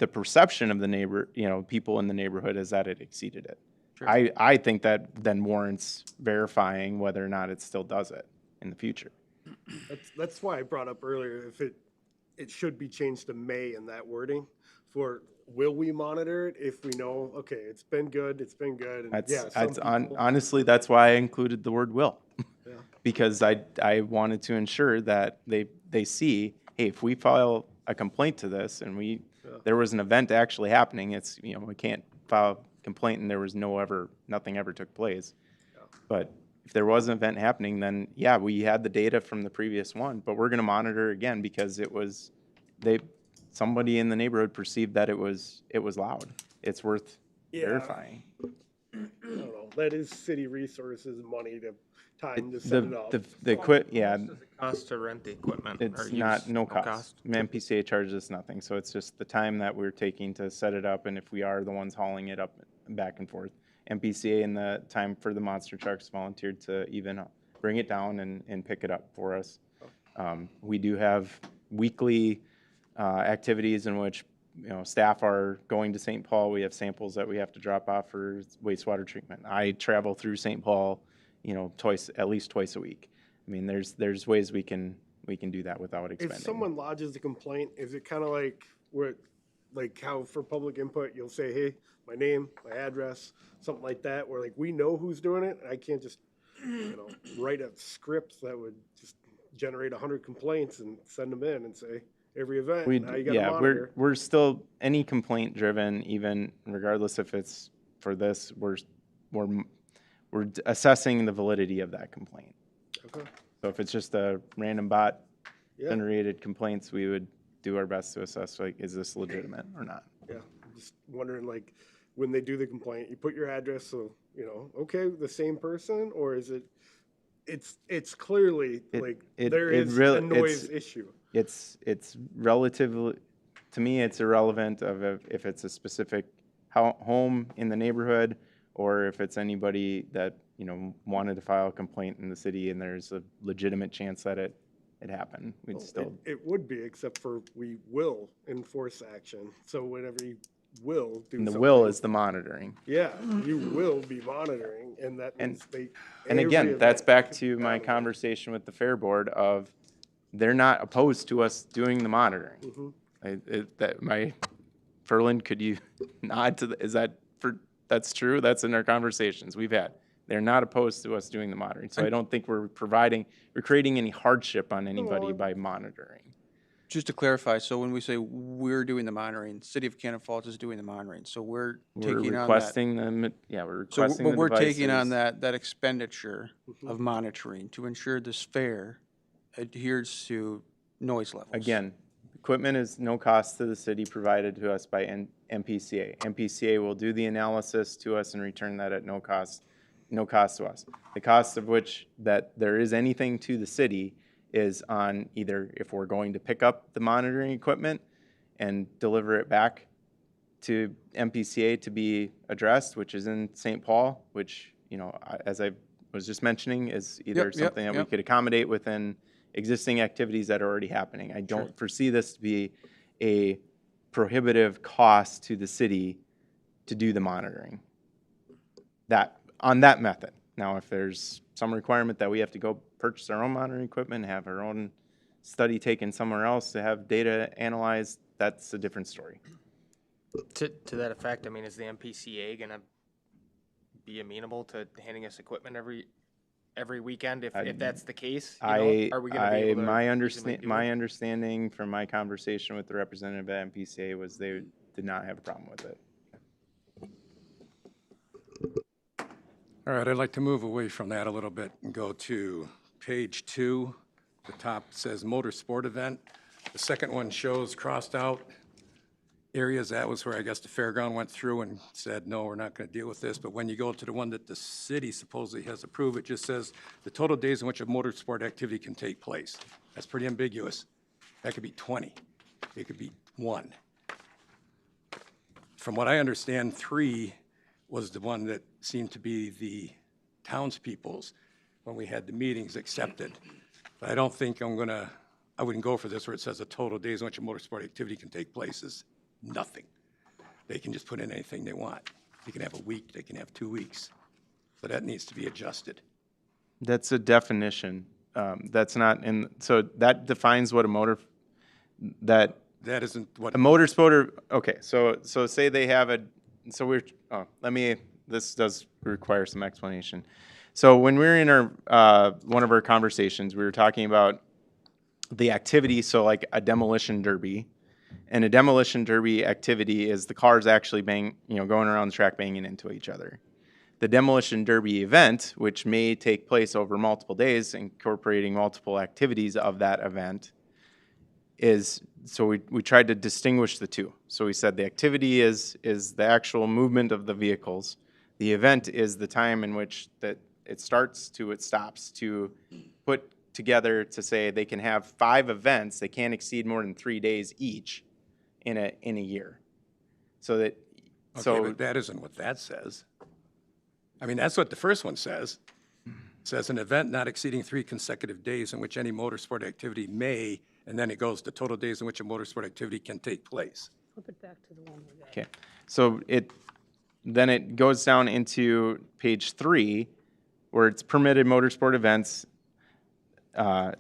perception of the people in the neighborhood is that it exceeded it. Sure. I think that then warrants verifying whether or not it still does it in the future. That's why I brought up earlier, if it should be changed to may in that wording for will we monitor it if we know, okay, it's been good. And Honestly, that's why I included the word will. Yeah. Because I wanted to ensure that they see, hey, if we file a complaint to this and there was an event actually happening, it's, we can't file a complaint and there was nothing ever took place. Yeah. But if there was an event happening, then yeah, we had the data from the previous one, but we're going to monitor again because somebody in the neighborhood perceived that it was loud. It's worth verifying. I don't know. That is city resources and money to time to set it up. Cost to rent the equipment. It's no cost. MPCA charges us nothing, so it's just the time that we're taking to set it up, and if we are the ones hauling it up back and forth. MPCA and the time for the monster trucks volunteered to even bring it down and pick it up for us. We do have weekly activities in which staff are going to St. Paul. We have samples that we have to drop off for wastewater treatment. I travel through St. Paul, at least twice a week. I mean, there's ways we can do that without expending. If someone lodges a complaint, is it kind of like how for public input you'll say, hey, my name, my address, something like that, where like we know who's doing it. I can't just write a script that would just generate 100 complaints and send them in and say every event. Now you gotta monitor. We're still any complaint driven, even regardless if it's for this. We're assessing the validity of that complaint. Okay. So if it's just a random bot generated complaints, we would do our best to assess like, is this legitimate or not? Yeah, I'm just wondering, like, when they do the complaint, you put your address, so, okay, the same person, or is it, it's clearly, there is a noise issue. It's relatively, to me, it's irrelevant if it's a specific home in the neighborhood, or if it's anybody that, wanted to file a complaint in the city and there's a legitimate chance that it happened. It would be, except for we will enforce action. So whenever you will do something. The will is the monitoring. Yeah, you will be monitoring, and that means And again, that's back to my conversation with the Fair Board of they're not opposed to us doing the monitoring. Ferland, could you nod to that's true? That's in our conversations we've had. They're not opposed to us doing the monitoring. So I don't think we're creating any hardship on anybody by monitoring. Just to clarify, so when we say we're doing the monitoring, City of Cannon Falls is doing the monitoring, so we're taking on that. We're requesting but we're taking on that expenditure of monitoring to ensure this fair adheres to noise levels. Again, equipment is no cost to the city, provided to us by MPCA. MPCA will do the analysis to us and return that at no cost to us. The cost of which that there is anything to the city is on either if we're going to pick up the monitoring equipment and deliver it back to MPCA to be addressed, which is in St. Paul, which, as I was just mentioning, is either something that we could accommodate within existing activities that are already happening. I don't foresee this to be a prohibitive cost to the city to do the monitoring on that method. Now, if there's some requirement that we have to go purchase our own monitoring equipment, have our own study taken somewhere else to have data analyzed, that's a different story. To that effect, I mean, is the MPCA gonna be amenable to handing us equipment every weekend if that's the case? You know, are we gonna be able to reasonably do it? My understanding from my conversation with the representative at MPCA was they did not have a problem with it. All right, I'd like to move away from that a little bit and go to page 2. The top says motorsport event. The second one shows crossed out areas. That was where I guess the fairground went through and said, no, we're not going to deal with this. But when you go to the one that the city supposedly has approved, it just says the total days in which a motorsport activity can take place. That's pretty ambiguous. That could be 20. It could be 1. From what I understand, 3 was the one that seemed to be the townspeople's when we had the meetings accepted. But I don't think I wouldn't go for this where it says the total days in which a motorsport activity can take place is nothing. They can just put in anything they want. They can have a week, they can have 2 weeks. So that needs to be adjusted. That's a definition. That's not in, so that defines what that isn't what. a motorsport, okay, so say they have this does require some explanation. So when we were in our, one of our conversations, we were talking about the activity, so like a demolition derby. And a demolition derby activity is the cars actually going around the track banging into each other. The demolition derby event, which may take place over multiple days, incorporating multiple activities of that event, so we tried to distinguish the two. So we said the activity is the actual movement of the vehicles. The event is the time in which that it starts to it stops, to put together to say they can have 5 events. They can't exceed more than 3 days each in a year. So that Okay, but that isn't what that says. I mean, that's what the first one says. It says an event not exceeding 3 consecutive days in which any motorsport activity may, and then it goes to total days in which a motorsport activity can take place. Flip it back to the one we got. Okay, so then it goes down into page 3, where it's permitted motorsport events.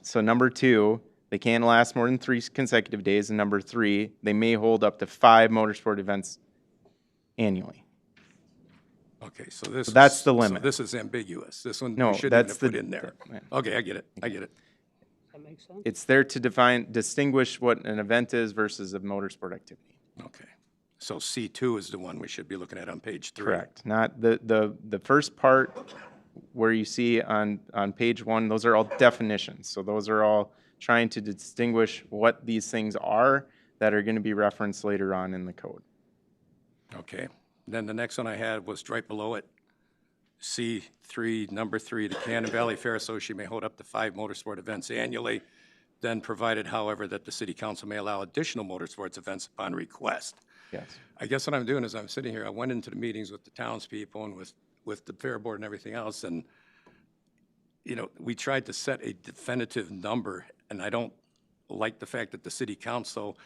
So number 2, they can't last more than 3 consecutive days, and number 3, they may hold up to 5 motorsport events annually. Okay, so this. So that's the so limit. this is ambiguous. This one No, we shouldn't that's even have put in there. yeah. Okay, I get it. Does that make sense? It's there to distinguish what an event is versus a motorsport activity. Okay. So C2 is the one we should be looking at on page 3. Correct. Not the first part where you see on page 1, those are all definitions. So those are all trying to distinguish what these things are that are going to be referenced later on in the code. Okay. Then the next one I had was right below it. C3, number 3, the Cannon Valley Fair Association may hold up to 5 motorsport events annually, then provided, however, that the city council may allow additional motorsports events upon request. Yes. I guess what I'm doing is I'm sitting here, I went into the meetings with the townspeople and with the fair board and everything else, and, we tried to set a definitive number, and I don't like the fact that the city council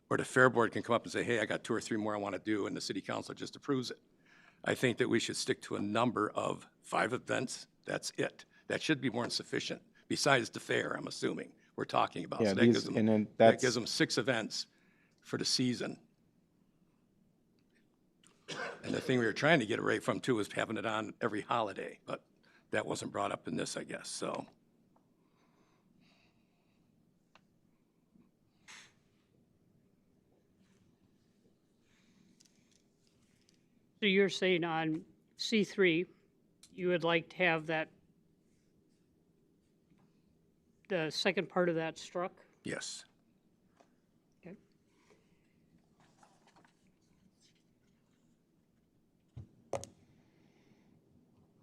or the fair board can come up and say, hey, I got 2 or 3 more I want to do, and the city council just approves it. I think that we should stick to a number of 5 events. That's it. That should be more than sufficient, besides the fair, I'm assuming, we're talking about. Yeah, So that gives them 6 events for the season. And the thing we were trying to get away from, too, was having it on every holiday, but that wasn't brought up in this, I guess, so. So you're saying on C3, you would like to have the second part of that struck? Yes. Okay.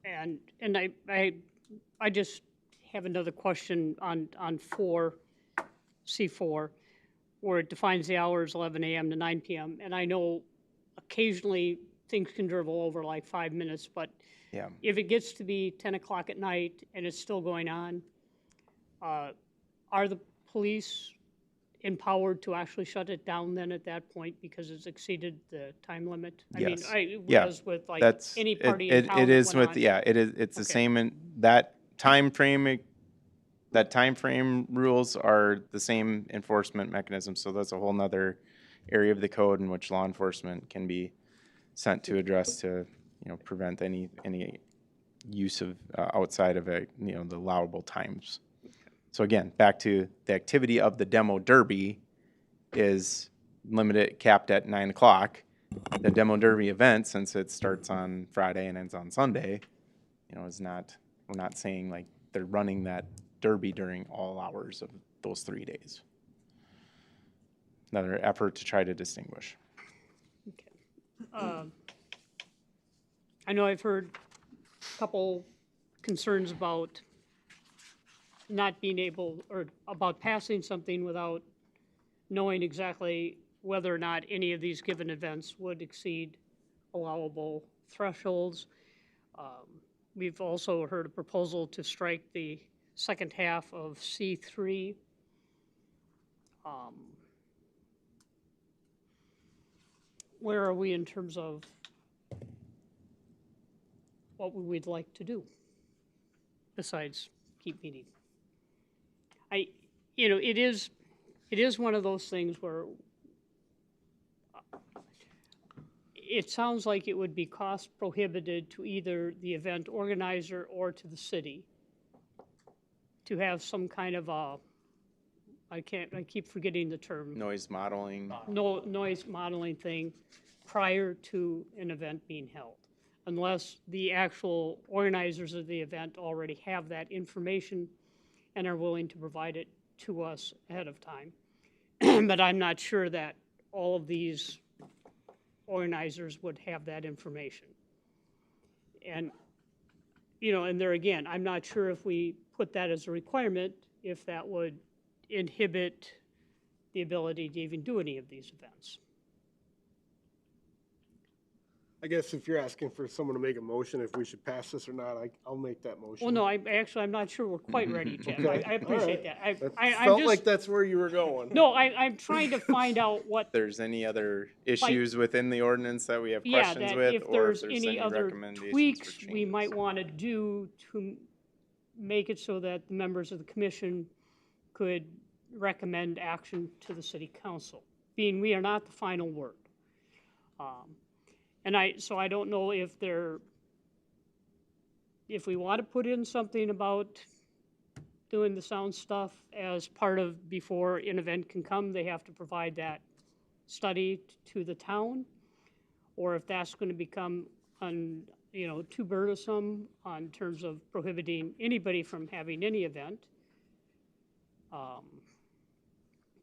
And I just have another question on C4, where it defines the hours 11 a.m. to 9 p.m. And I know occasionally things can dribble over like 5 minutes, but Yeah. if it gets to be 10 o'clock at night and it's still going on, are the police empowered to actually shut it down then at that point because it's exceeded the time limit? Yes. It Yeah, was with like That's any party in town it that is went with on. yeah, it is. It's the Okay. same in that time frame. that timeframe rules are the same enforcement mechanism, so that's a whole nother area of the code in which law enforcement can be sent to address to, prevent any use of, outside of the allowable times. So again, back to the activity of the demo derby is limited, capped at 9 o'clock. The demo derby event, since it starts on Friday and ends on Sunday, is not, we're not saying like they're running that derby during all hours of those 3 days. Another effort to try to distinguish. I know I've heard a couple concerns about not being able, or about passing something without knowing exactly whether or not any of these given events would exceed allowable thresholds. We've also heard a proposal to strike the second half of C3. Where are we in terms of what we'd like to do besides keep meeting? It is one of those things where it sounds like it would be cost prohibited to either the event organizer or to the city to have some kind of a, I keep forgetting the term. Noise modeling. No noise modeling thing prior to an event being held, unless the actual organizers of the event already have that information and are willing to provide it to us ahead of time. But I'm not sure that all of these organizers would have that information. And, and there again, I'm not sure if we put that as a requirement, if that would inhibit the ability to even do any of these events. I guess if you're asking for someone to make a motion, if we should pass this or not, I'll make that motion. Well, no, I'm not sure we're quite ready, Chad. Okay. I appreciate All that. That I'm felt just, like that's where you were going. no, I'm trying to find out what, If there's any other issues within the ordinance that we have yeah, questions that with, if or if there's there's any any other recommendations tweaks for we changes. might want to do to make it so that the members of the commission could recommend action to the city council, being we are not the final word. So I don't know if we want to put in something about doing the sound stuff as part of, before an event can come, they have to provide that study to the town, or if that's going to become, too burdensome on terms of prohibiting anybody from having any event.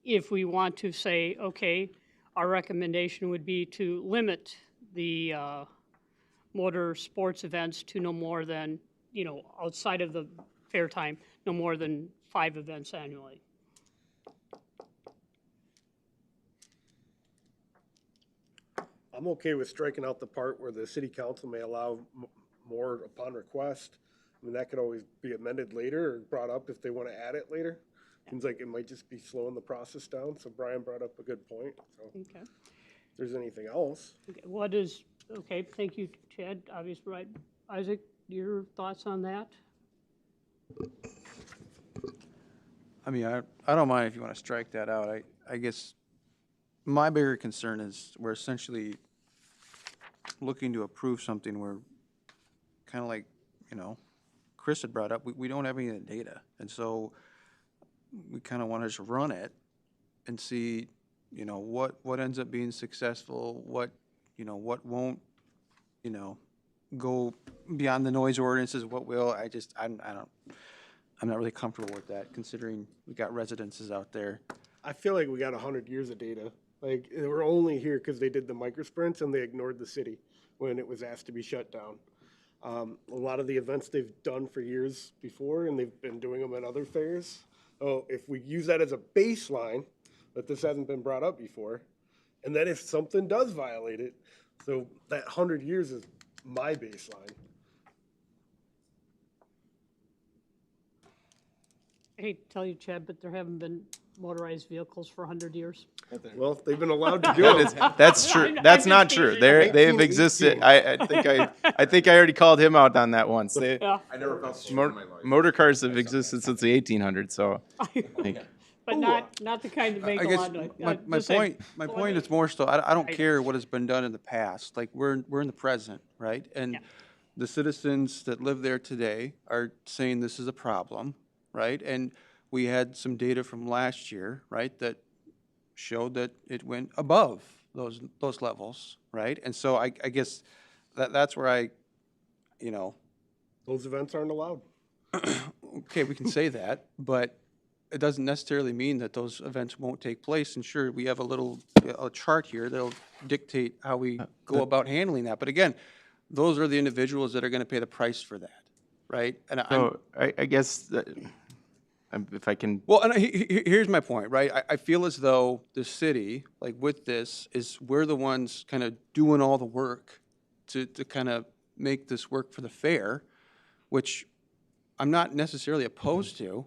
If we want to say, okay, our recommendation would be to limit the motor sports events to no more than, outside of the fair time, no more than 5 events annually. I'm okay with striking out the part where the city council may allow more upon request. I mean, that could always be amended later or brought up if they want to add it later. Seems like it might just be slowing the process down, so Brian brought up a good point, so Okay. if there's anything else. Okay, thank you, Chad, obviously, right. Isaac, your thoughts on that? I mean, I don't mind if you want to strike that out. I guess my bigger concern is we're essentially looking to approve something where, kind of like, Chris had brought up, we don't have any of the data. And so we kind of want to just run it and see, what ends up being successful, what won't, go beyond the noise ordinances, what will. I'm not really comfortable with that, considering we got residences out there. I feel like we got 100 years of data. Like, we're only here because they did the microsprints and they ignored the city when it was asked to be shut down. A lot of the events they've done for years before, and they've been doing them at other fairs. Oh, if we use that as a baseline, that this hasn't been brought up before, and then if something does violate it, so that 100 years is my baseline. hate to tell you, Chad, but there haven't been motorized vehicles for 100 years. Well, they've been allowed to do That it. is, that's true. I'm That's just not true. teasing. They have existed. I think I already called him out on that once. Yeah, I never felt so Mo- motor cars have existed since the 1800s, so. like, but not the kind that make I a guess lot of noise. my point is more so, I don't care what has been done in the past. Like, we're in the present, right? And Yeah. the citizens that live there today are saying this is a problem, right? And we had some data from last year, right, that showed that it went above those levels, right? And so I guess that's where I, you know, Those events aren't allowed. okay, we can say that, but it doesn't necessarily mean that those events won't take place. And sure, we have a chart here that'll dictate how we go about handling that. But again, those are the individuals that are going to pay the price for that, right? And So I guess that, if I can, well, and here's my point, right? I feel as though the city, like with this, we're the ones kind of doing all the work to kind of make this work for the fair, which I'm not necessarily opposed to.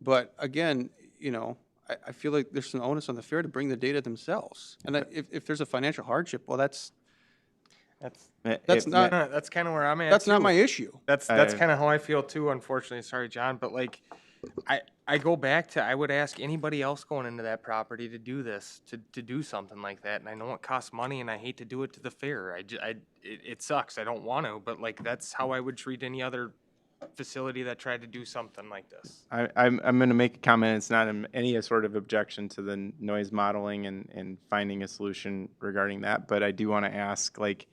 But again, you know, I feel like there's an onus on the fair to bring the data themselves. And if there's a financial hardship, well, that's not That's kind of where I'm at. that's not too. my issue. That's kind of how I feel too. Unfortunately, sorry, John, but like, I go back to I would ask anybody else going into that property to do this, to do something like that. And I know it costs money, and I hate to do it to the fair. It sucks. I don't want to, but like that's how I would treat any other facility that tried to do something like this. I'm going to make a comment. It's not any sort of objection to the noise modeling and finding a solution regarding that. But I do want to ask, like,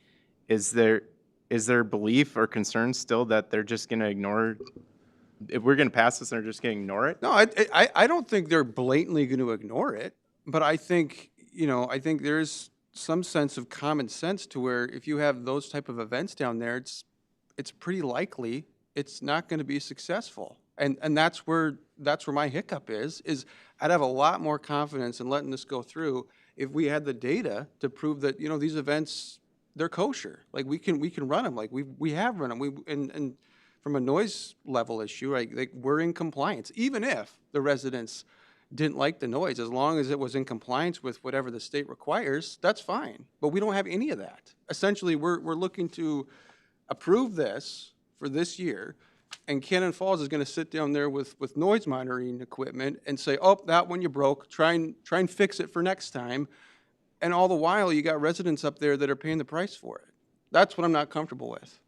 is there belief or concern still that they're just going to ignore? If we're going to pass this, they're just going to ignore it? No, I don't think they're blatantly going to ignore it, but I think, you know, I think there's some sense of common sense to where if you have those type of events down there, it's pretty likely it's not going to be successful. And that's where my hiccup is I'd have a lot more confidence in letting this go through if we had the data to prove that, you know, these events, they're kosher. Like we can run them. Like we have run them. And from a noise level issue, like we're in compliance, even if the residents didn't like the noise, as long as it was in compliance with whatever the state requires, that's fine. But we don't have any of that. Essentially, we're looking to approve this for this year, and Cannon Falls is going to sit down there with noise monitoring equipment and say, oh, that one you broke, try and fix it for next time. And all the while, you got residents up there that are paying the price for it. That's what I'm not comfortable with.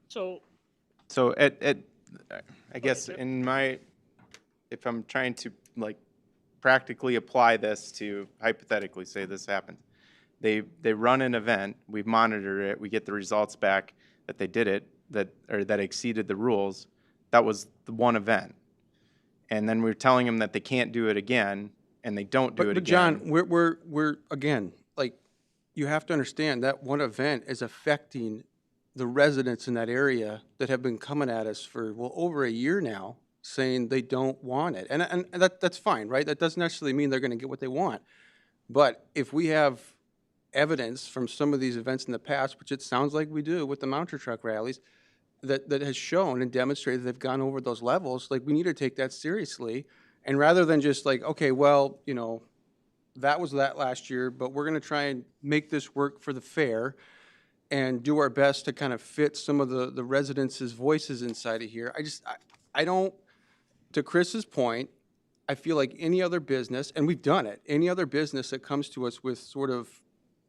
So I guess if I'm trying to like practically apply this to hypothetically say this happens, they run an event, we monitor it, we get the results back that they did it, that exceeded the rules. That was the one event. And then we're telling them that they can't do it again, and they don't do it But again. John, we're again, like, you have to understand that one event is affecting the residents in that area that have been coming at us for, well, over a year now, saying they don't want it. And that's fine, right? That doesn't necessarily mean they're going to get what they want. But if we have evidence from some of these events in the past, which it sounds like we do with the monster truck rallies, that has shown and demonstrated they've gone over those levels, like, we need to take that seriously. And rather than just like, okay, well, you know, that was that last year, but we're going to try and make this work for the fair and do our best to kind of fit some of the residents' voices inside of here. I don't, to Chris's point, I feel like any other business, and we've done it, any other business that comes to us with sort of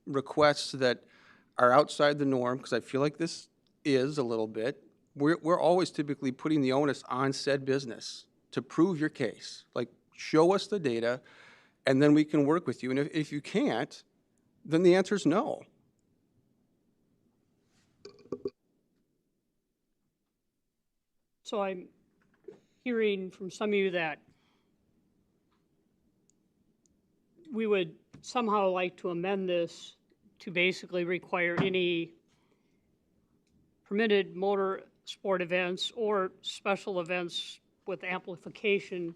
requests that are outside the norm, because I feel like this is a little bit, we're always typically putting the onus on said business to prove your case. Like, show us the data, and then we can work with you. And if you can't, then the answer is no. So I'm hearing from some of you that we would somehow like to amend this to basically require any permitted motor sport events or special events with amplification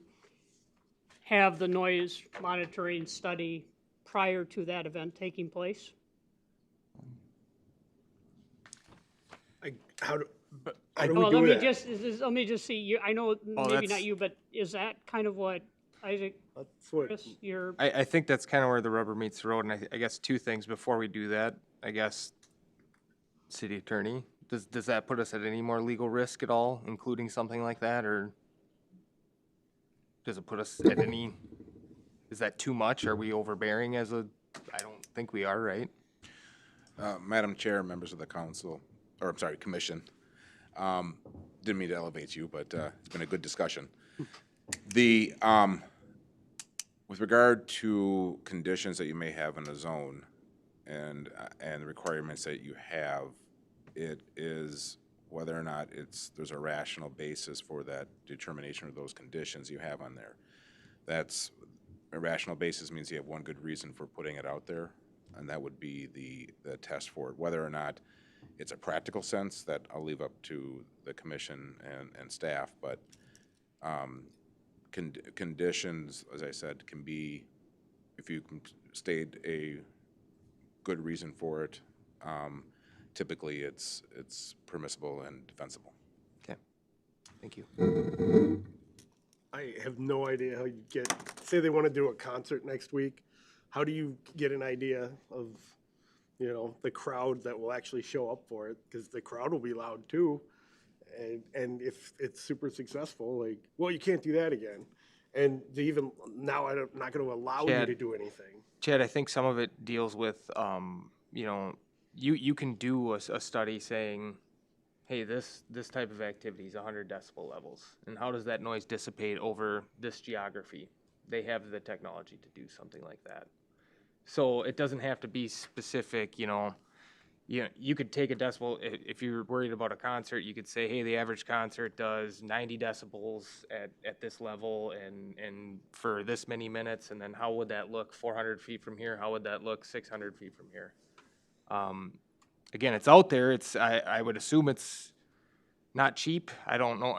have the noise monitoring study prior to that event taking place? How do I- we Well, do let me that? let me just see, you, I know, maybe not that's- you, but is that kind of what, Isaac, That's what, Chris, you're, I think that's kind of where the rubber meets the road, and I guess two things before we do that. I guess, city attorney, does that put us at any more legal risk at all, including something like that, or does it put us at any, is that too much? Are we overbearing as a, I don't think we are, right? Madam Chair, members of the council, or I'm sorry, commission, didn't mean to elevate you, but it's been a good discussion. The, with regard to conditions that you may have in a zone and the requirements that you have, it is whether or not there's a rational basis for that determination of those conditions you have on there. That's, a rational basis means you have one good reason for putting it out there, and that would be the test for it. Whether or not it's a practical sense, that I'll leave up to the commission and staff, but conditions, as I said, can be, if you can state a good reason for it, typically it's permissible and defensible. Okay, thank you. I have no idea how you get, say they want to do a concert next week. How do you get an idea of, you know, the crowd that will actually show up for it? Because the crowd will be loud too. And if it's super successful, like, well, you can't do that again. And they even, now I'm not going to allow you Chad. to do anything. Chad, I think some of it deals with, you know, you can do a study saying, hey, this type of activity is 100 decibel levels, and how does that noise dissipate over this geography? They have the technology to do something like that. So it doesn't have to be specific, you know, you could take a decibel, if you're worried about a concert, you could say, hey, the average concert does 90 decibels at this level and for this many minutes, and then how would that look 400 feet from here? How would that look 600 feet from here? Again, it's out there. I would assume it's not cheap. I don't know.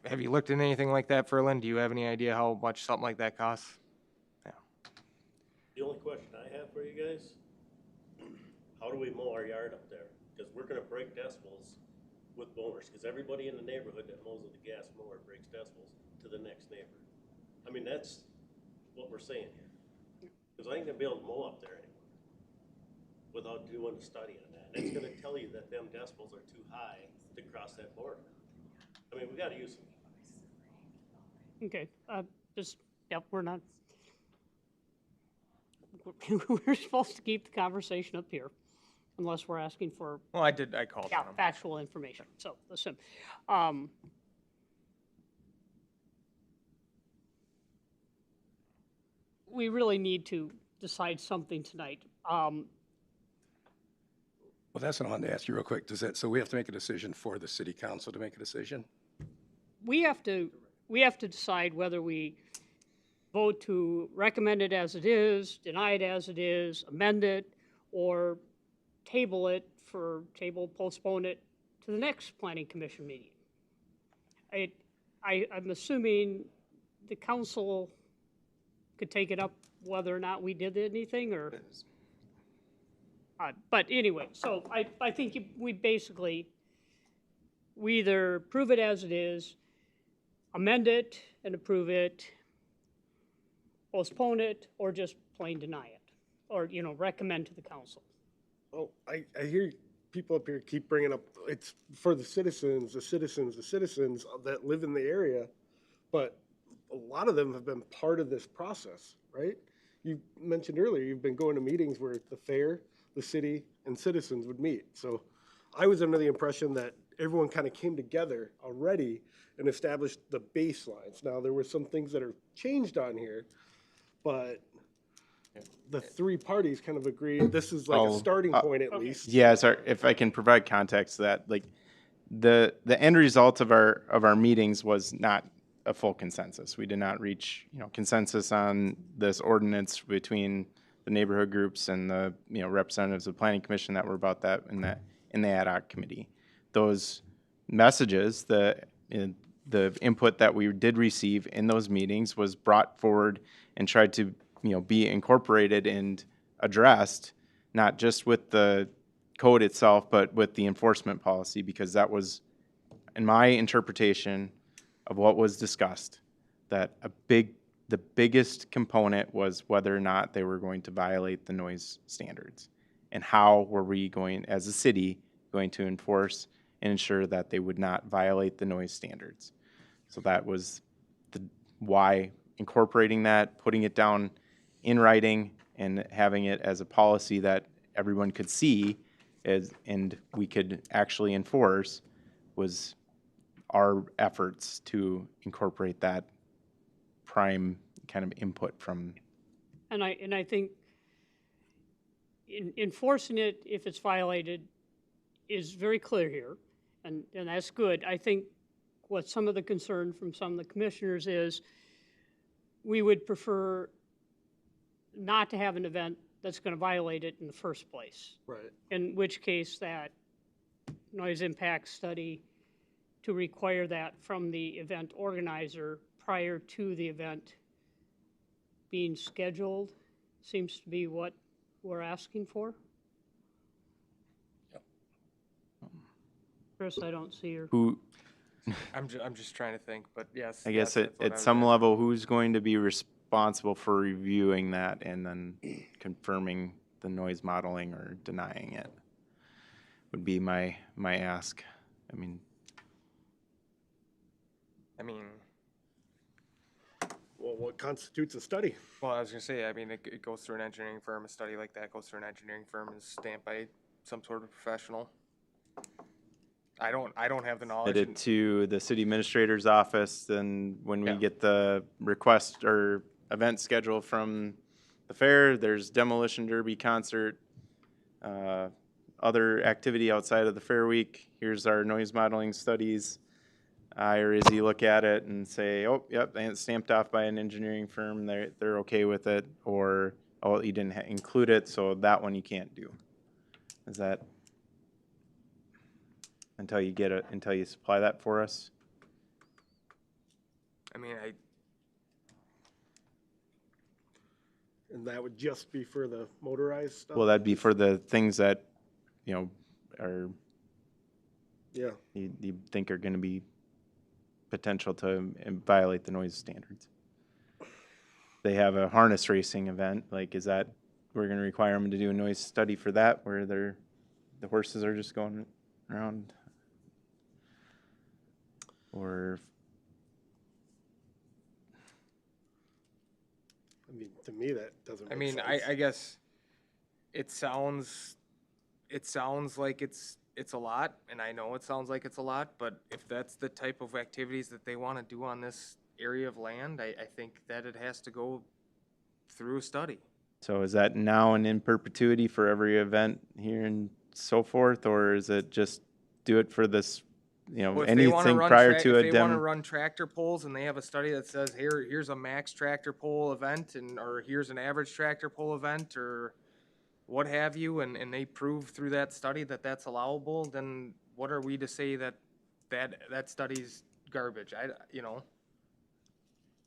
Have you looked at anything like that, Ferlin? Do you have any idea how much something like that costs? Yeah. The only question I have for you guys, how do we mow our yard up there? Because we're gonna break decibels with mowers, because everybody in the neighborhood that mows with a gas mower breaks decibels to the next neighbor. I mean, that's what we're saying here. Because I ain't gonna be able to mow up there anymore without doing a study on that. And it's gonna tell you that them decibels are too high to cross that border. I mean, we gotta use some. okay, just, yep, we're not, we're supposed to keep the conversation up here, unless we're asking for, Well, I called yeah, on them. factual information. So, listen, we really need to decide something tonight. Well, that's what I wanted to ask you real quick. So we have to make a decision for the city council to make a decision? We have to decide whether we vote to recommend it as it is, deny it as it is, amend it, or postpone it to the next planning commission meeting. I'm assuming the council could take it up whether or not we did anything, or, but anyway, so I think we either approve it as it is, amend it and approve it, postpone it, or just plain deny it, or, you know, recommend to the council. Oh, I hear people up here keep bringing up, it's for the citizens that live in the area, but a lot of them have been part of this process, right? You mentioned earlier, you've been going to meetings where the fair, the city, and citizens would meet. So I was under the impression that everyone kind of came together already and established the baselines. Now, there were some things that are changed on here, but the three parties kind of agreed this is like a starting point at least. Yeah, sorry, if I can provide context to that, like the end result of our meetings was not a full consensus. We did not reach, you know, consensus on this ordinance between the neighborhood groups and the, you know, representatives of the planning commission that were about that in the ad hoc committee. Those messages, the input that we did receive in those meetings was brought forward and tried to, you know, be incorporated and addressed, not just with the code itself, but with the enforcement policy, because that was, in my interpretation of what was discussed, that the biggest component was whether or not they were going to violate the noise standards. And how were we going, as a city, going to enforce and ensure that they would not violate the noise standards? So that was why incorporating that, putting it down in writing, and having it as a policy that everyone could see and we could actually enforce was our efforts to incorporate that prime kind of input from. And I think enforcing it, if it's violated, is very clear here, and that's good. I think what some of the concern from some of the commissioners is we would prefer not to have an event that's going to violate it in the first place. Right. In which case that noise impact study to require that from the event organizer prior to the event being scheduled seems to be what we're asking for. Chris, I don't see your. Who, I'm just trying to think, but yes. I guess that's what I at was some asking. level, who's going to be responsible for reviewing that and then confirming the noise modeling or denying it? Would be my ask. I mean, Well, what constitutes a study? well, I was gonna say, I mean, it goes through an engineering firm, a study like that goes through an engineering firm, is stamped by some sort of professional. I don't have the knowledge. headed to the city administrator's office, then when we Yeah. get the request or event schedule from the fair, there's demolition derby, concert, other activity outside of the fair week. Here's our noise modeling studies. I or Izzy look at it and say, oh, yep, and it's stamped off by an engineering firm, they're okay with it, or, oh, you didn't include it, so that one you can't do. Is that, until you get it, until you supply that for us? I mean, And that would just be for the motorized stuff? Well, that'd be for the things that, you know, are, Yeah. you think are gonna be potential to violate the noise standards. They have a harness racing event, like, is that, we're gonna require them to do a noise study for that, where the horses are just going around? Or, I mean, to me, that doesn't I make mean, sense. I guess it sounds like it's a lot, and I know it sounds like it's a lot, but if that's the type of activities that they want to do on this area of land, I think that it has to go through a study. so is that now and in perpetuity for every event here and so forth, or is it just do it for this, you know, Well, if they wanna anything run prior tra- to a If they wanna dem? run tractor pulls and they have a study that says, here's a max tractor pull event, or here's an average tractor pull event, or what have you, and they prove through that study that that's allowable, then what are we to say that study's garbage? You know?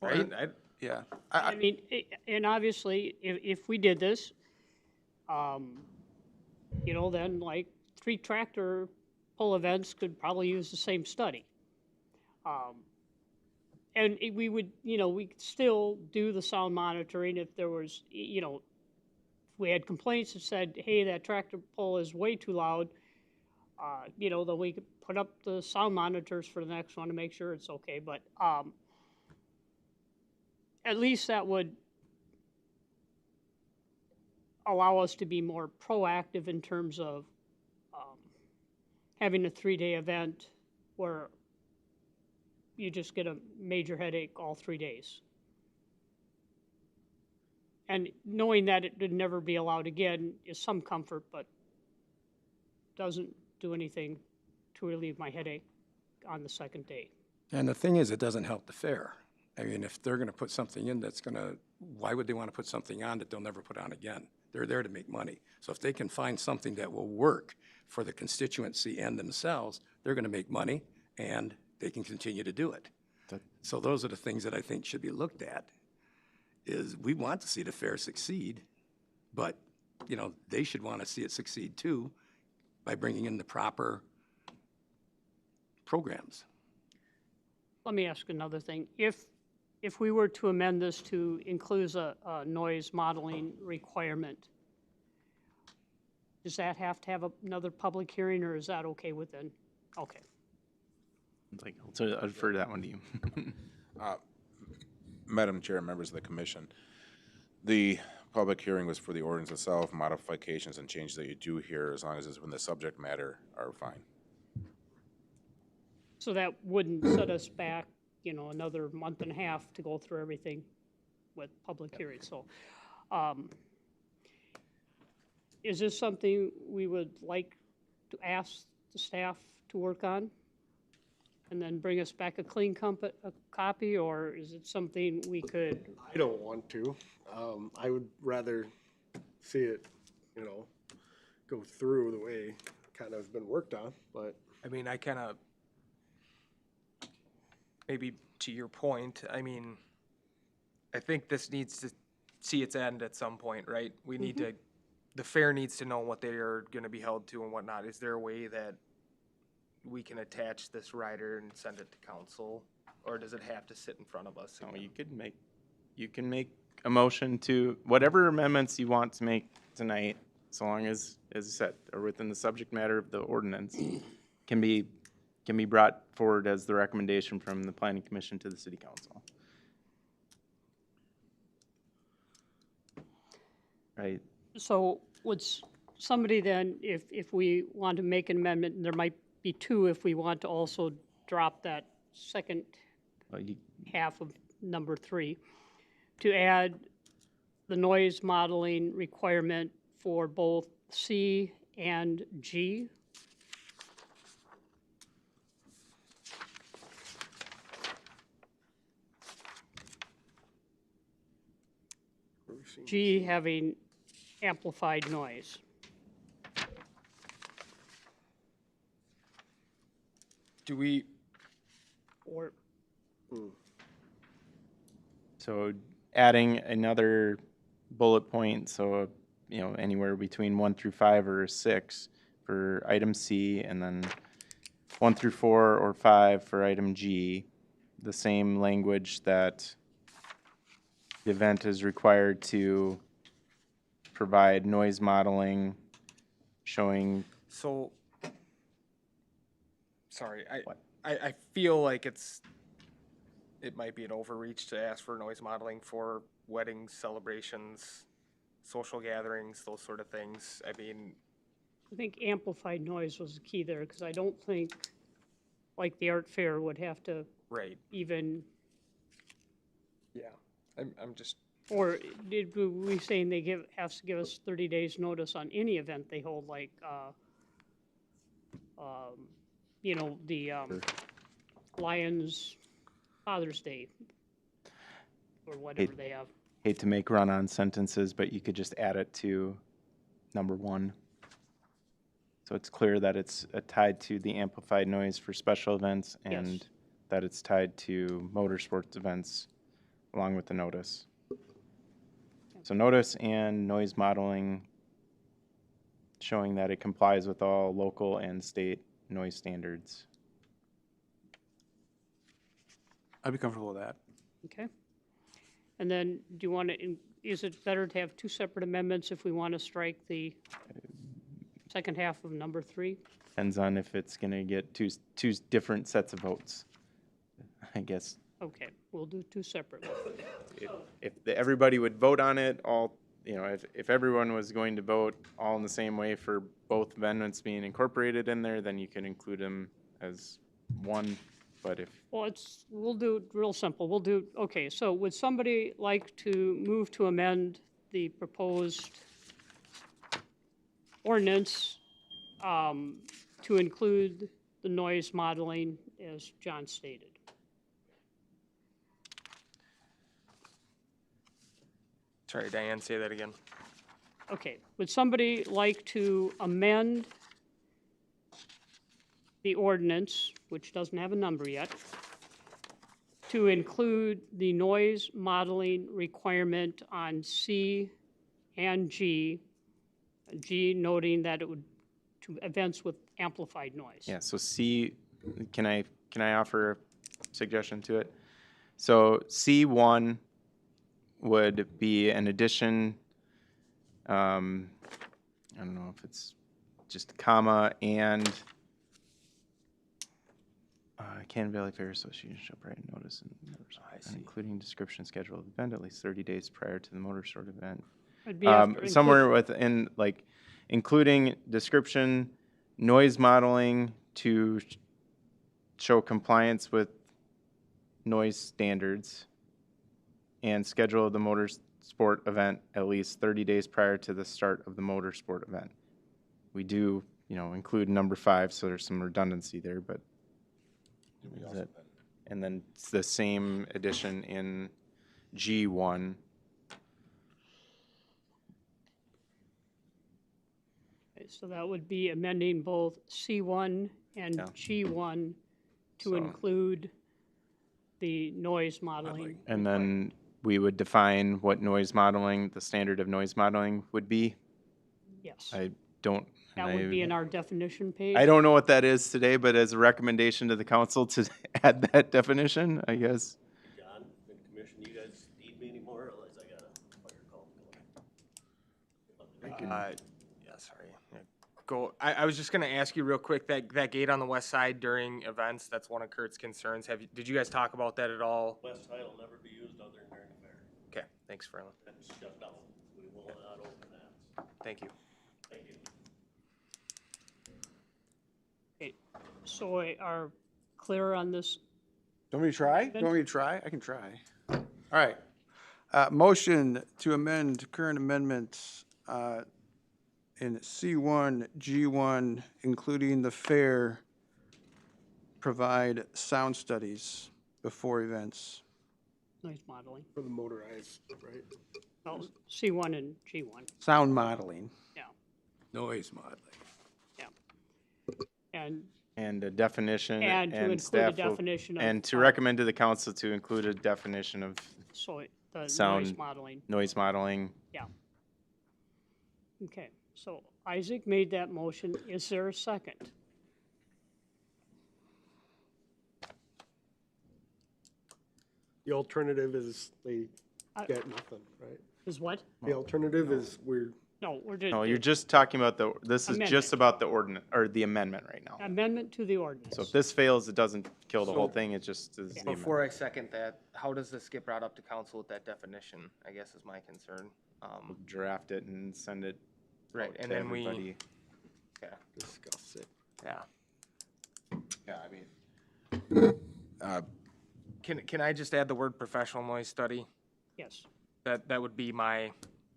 Right? Yeah. I mean, and obviously, if we did this, you know, then like 3 tractor pull events could probably use the same study. And we would, you know, we could still do the sound monitoring if there was, you know, if we had complaints that said, hey, that tractor pull is way too loud, you know, then we could put up the sound monitors for the next one to make sure it's okay. But at least that would allow us to be more proactive in terms of having a 3-day event where you just get a major headache all 3 days. And knowing that it would never be allowed again is some comfort, but doesn't do anything to relieve my headache on the second day. And the thing is, it doesn't help the fair. I mean, if they're gonna put something in that's gonna, why would they wanna put something on that they'll never put on again? They're there to make money. So if they can find something that will work for the constituency and themselves, they're gonna make money and they can continue to do it. So those are the things that I think should be looked at, is we want to see the fair succeed, but, you know, they should wanna see it succeed too, by bringing in the proper programs. Let me ask another thing. If we were to amend this to include a noise modeling requirement, does that have to have another public hearing, or is that okay within? Okay. Like, so I'd defer that one to you. Madam Chair, members of the commission, the public hearing was for the ordinance itself. Modifications and changes that you do here, as long as it's within the subject matter, are fine. So that wouldn't set us back, another month and a half to go through everything with public hearings. So, is this something we would like to ask the staff to work on? And then bring us back a clean a copy, or is it something we could? I don't want to. I would rather see it, go through the way it kind of been worked on, but. I mean, I kind of, maybe to your point, I mean, I think this needs to see its end at some point, right? We need to, the fair needs to know what they are going to be held to and whatnot. Is there a way that we can attach this rider and send it to council, or does it have to sit in front of us? No, you can make a motion to whatever amendments you want to make tonight, so long as I said, are within the subject matter of the ordinance, can be brought forward as the recommendation from the planning commission to the city council. Right? So would somebody then, if we want to make an amendment, and there might be two if we want to also drop that second half of number 3, to add the noise modeling requirement for both C and G. G having amplified noise. Do we, Or, So adding another bullet point, so, anywhere between 1 through 5 or 6 for item C, and then 1 through 4 or 5 for item G, the same language that the event is required to provide noise modeling showing. so, sorry, I feel like it might be an overreach to ask for noise modeling for weddings, celebrations, social gatherings, those sort of things. I mean, I think amplified noise was the key there, because I don't think, like the art fair would have to right, even, yeah, I'm just, or did we saying they has to give us 30 days notice on any event they hold, like, the Lions Father's Day, or whatever they have. Hate to make run-on sentences, but you could just add it to number 1. So it's clear that it's tied to the amplified noise for special events, and Yes. that it's tied to motorsports events along with the notice. So notice and noise modeling showing that it complies with all local and state noise standards. I'd be comfortable with that. Okay. And then, do you want to, is it better to have 2 separate amendments if we want to strike the second half of number 3? Depends on if it's going to get two different sets of votes, I guess. Okay, we'll do 2 separate. If everybody would vote on it, if everyone was going to vote all in the same way for both amendments being incorporated in there, then you can include them as one, but if. Well, we'll do it real simple. Okay, so would somebody like to move to amend the proposed ordinance to include the noise modeling as John stated? sorry, Diane, say that again. Okay, would somebody like to amend the ordinance, which doesn't have a number yet, to include the noise modeling requirement on C and G, G noting that it would to events with amplified noise. Yeah, so can I offer a suggestion to it? So C1 would be an addition, I don't know if it's just a comma, and Cannon Valley Fair Association shall provide notice and including description schedule of the event at least 30 days prior to the motor sport event. It'd be after Somewhere within, like, including description, noise modeling to show compliance with noise standards, and schedule of the motor sport event at least 30 days prior to the start of the motor sport event. We do, include number 5, so there's some redundancy there, but and then it's the same addition in G1. Okay, so that would be amending both C1 and G1 to include the noise modeling. And then we would define what noise modeling, the standard of noise modeling would be. Yes, I don't. that would be in our definition page. I don't know what that is today, but as a recommendation to the council to add that definition, I guess. John, and commission, you guys need me anymore, otherwise I got a fire call going. Yeah, sorry. Yeah, I was just gonna ask you real quick, that gate on the west side during events, that's one of Kurt's concerns. Did you guys talk about that at all? West side will never be used other than during the fair. Okay, thanks, Farland. That's shut down. We will not open that. Thank you. Thank you. Okay, so we are clear on this? Don't want me to try? Don't want me to try? I can try. All right. Motion to amend current amendments in C1, G1, including the fair, provide sound studies before events. Noise modeling. For the motorized, right? Oh, C1 and G1, Sound modeling. yeah, Noise modeling. yeah. And a definition. And to include a staff will- definition of. And to recommend to the council to include a definition of So the noise sound- modeling, noise modeling. yeah. Okay, so Isaac made that motion. Is there a second? The alternative is they get nothing, right? Is what? The alternative is No, we're just. No, you're just talking about this is Amendment. just about the ordinance, or the amendment right now. Amendment to the ordinance. So if this fails, it doesn't kill the whole thing, it just is the amendment. Before I second that, how does this get brought up to council with that definition, I guess is my concern. Draft it and send it Right, out and to then we, everybody. yeah, discuss it. yeah. Yeah, I mean, Can I just add the word professional noise study? Yes. That would be my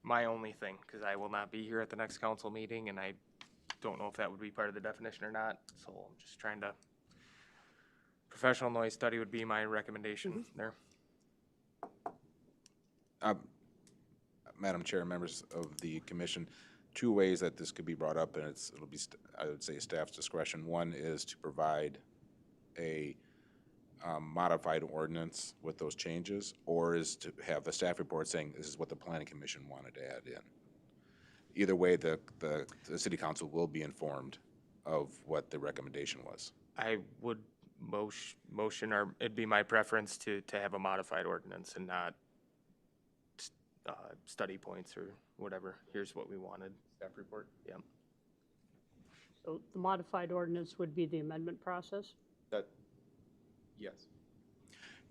only thing, because I will not be here at the next council meeting, and I don't know if that would be part of the definition or not, so I'm just trying to, professional noise study would be my recommendation there. Madam Chair, members of the commission, 2 ways that this could be brought up, and it'll be, I would say, staff's discretion. One is to provide a modified ordinance with those changes, or is to have the staff report saying this is what the planning commission wanted to add in. Either way, the city council will be informed of what the recommendation was. I would motion, or it'd be my preference to have a modified ordinance and not study points or whatever. Here's what we wanted. Staff report. Yeah. So the modified ordinance would be the amendment process? Yes.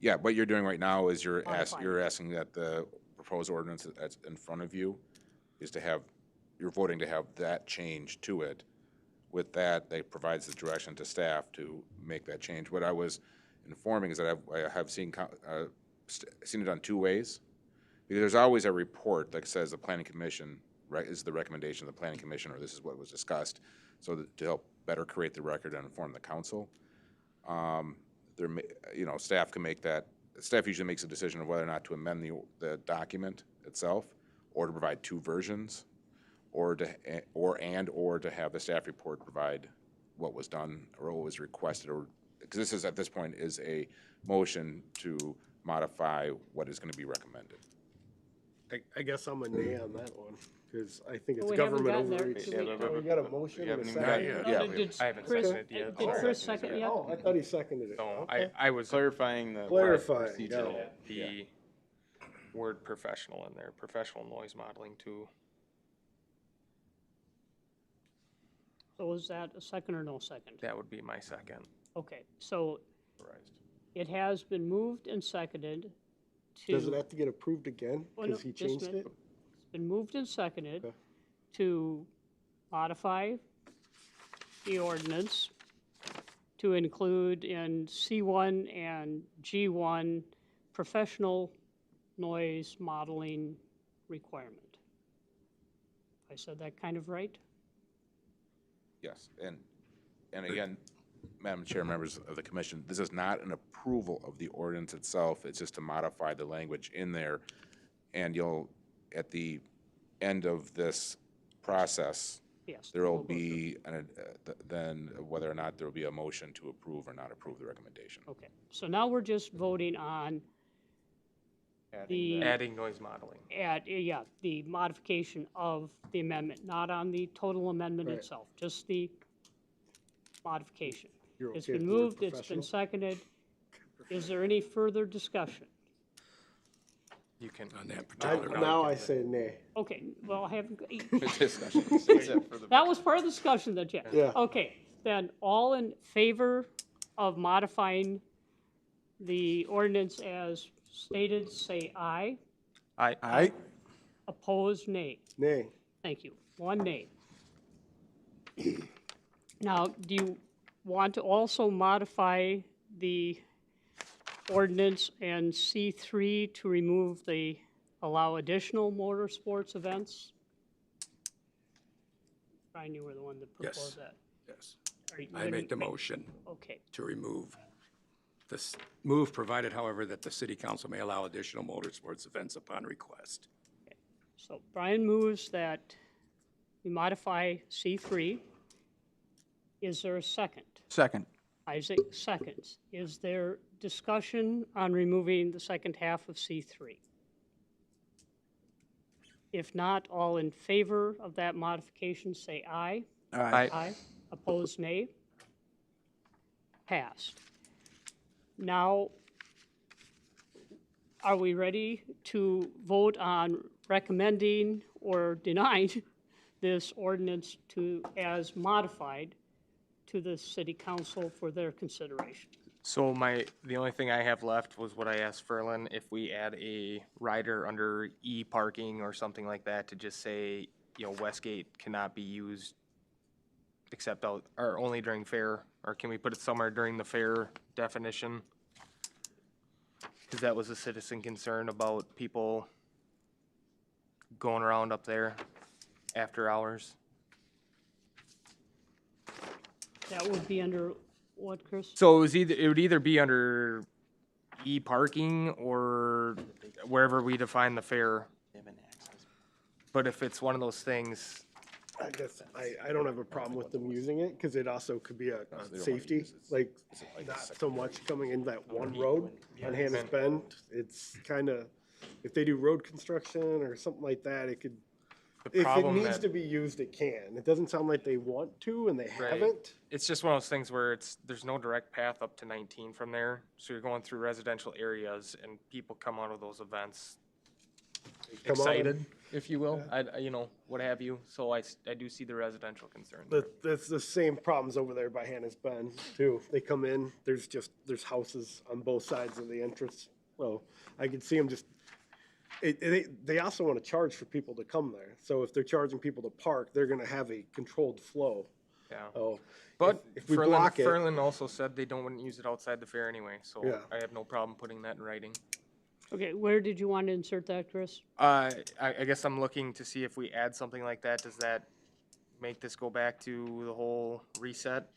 Yeah, what you're doing right now is you're Modifying. asking that the proposed ordinance that's in front of you is to have, you're voting to have that change to it. With that, that provides the direction to staff to make that change. What I was informing is that I have seen it done 2 ways. Because there's always a report that says the planning commission is the recommendation of the planning commission, or this is what was discussed, so that to help better create the record and inform the council. Staff can make that. Staff usually makes a decision of whether or not to amend the document itself, or to provide 2 versions, or to have the staff report provide what was done or what was requested, or because this is at this point is a motion to modify what is going to be recommended. I guess I'm a nay on that one, because I think it's we haven't government gotten there. overreach. Do we- Oh, we got a motion and a haven't even second? gotten Yeah, Did I haven't Chris- seconded yet. Did Chris second yet? Oh, I thought he seconded it. No, Okay. I was Clarifying the. Clarifying, procedure. yeah. the word professional in there, professional noise modeling too. So is that a second or no second? That would be my second. Okay, so it has been moved and seconded to. Does it have to get approved again? Well, no, Because he just a changed minute. it? It's been moved and seconded Okay. to modify the ordinance to include in C1 and G1 professional noise modeling requirement. I said that kind of right? Yes, and again, Madam Chair, members of the commission, this is not an approval of the ordinance itself, it's just to modify the language in there. And you'll, at the end of this process, Yes. there will we'll go through. be, then whether or not there will be a motion to approve or not approve the recommendation. Okay, so now we're just voting on the, Adding noise modeling. the modification of the amendment, not on the total amendment Right. itself, just the modification. You're It's okay been with the word moved, it's been professional? seconded. Is there any further discussion? You can. On that particular. Now I say nay. Okay, well, I haven't, Discussion. Except for the- that was part of the discussion that you had. Yeah. Okay, then all in favor of modifying the ordinance as stated, say aye. I Opposed, nay. Nay. Thank you. One nay. Now, do you want to also modify the ordinance and C3 to remove the allow additional motorsports events? Brian, you were the one that Yes. proposed that. Yes. Are you I gonna make the motion Okay, to remove this move, provided however that the city council may allow additional motorsports events upon request. so Brian moves that we modify C3. Is there a second? Second. Isaac seconds. Is there discussion on removing the second half of C3? If not, all in favor of that modification, say aye. I Opposed, nay. Passed. Now, are we ready to vote on recommending or denying this ordinance to, as modified, to the city council for their consideration? So the only thing I have left was what I asked Ferlin, if we add a rider under e-parking or something like that to just say, Westgate cannot be used except or only during fair, or can we put it somewhere during the fair definition? Because that was a citizen concern about people going around up there after hours. That would be under what, Chris? So it would either be under e-parking or wherever we define the fair. But if it's one of those things, I guess I don't have a problem with them using it, because it also could be a wanna safety, use it. like, Is it like a not second so much coming in that one road on Hannah's Bend. It's kind of, if they do road construction or something like that, it could, the if it problem needs that, to be used, it can. It doesn't sound like they want to, and they Right. haven't. it's just one of those things where there's no direct path up to 19 from there. So you're going through residential areas and people come out of those events Come out and- excited, if you will, what have you. So I do see the residential concern. That's the same problems over there by Hannah's Bend too. They come in, there's houses on both sides of the entrance. Well, I could see them just, they also want to charge for people to come there. So if they're charging people to park, they're gonna have a controlled flow. Yeah. Oh, But if we block it, Ferlin also said they wouldn't use it outside the fair anyway, so Yeah. I have no problem putting that in writing. Okay, where did you want to insert that, Chris? I guess I'm looking to see if we add something like that, does that make this go back to the whole reset?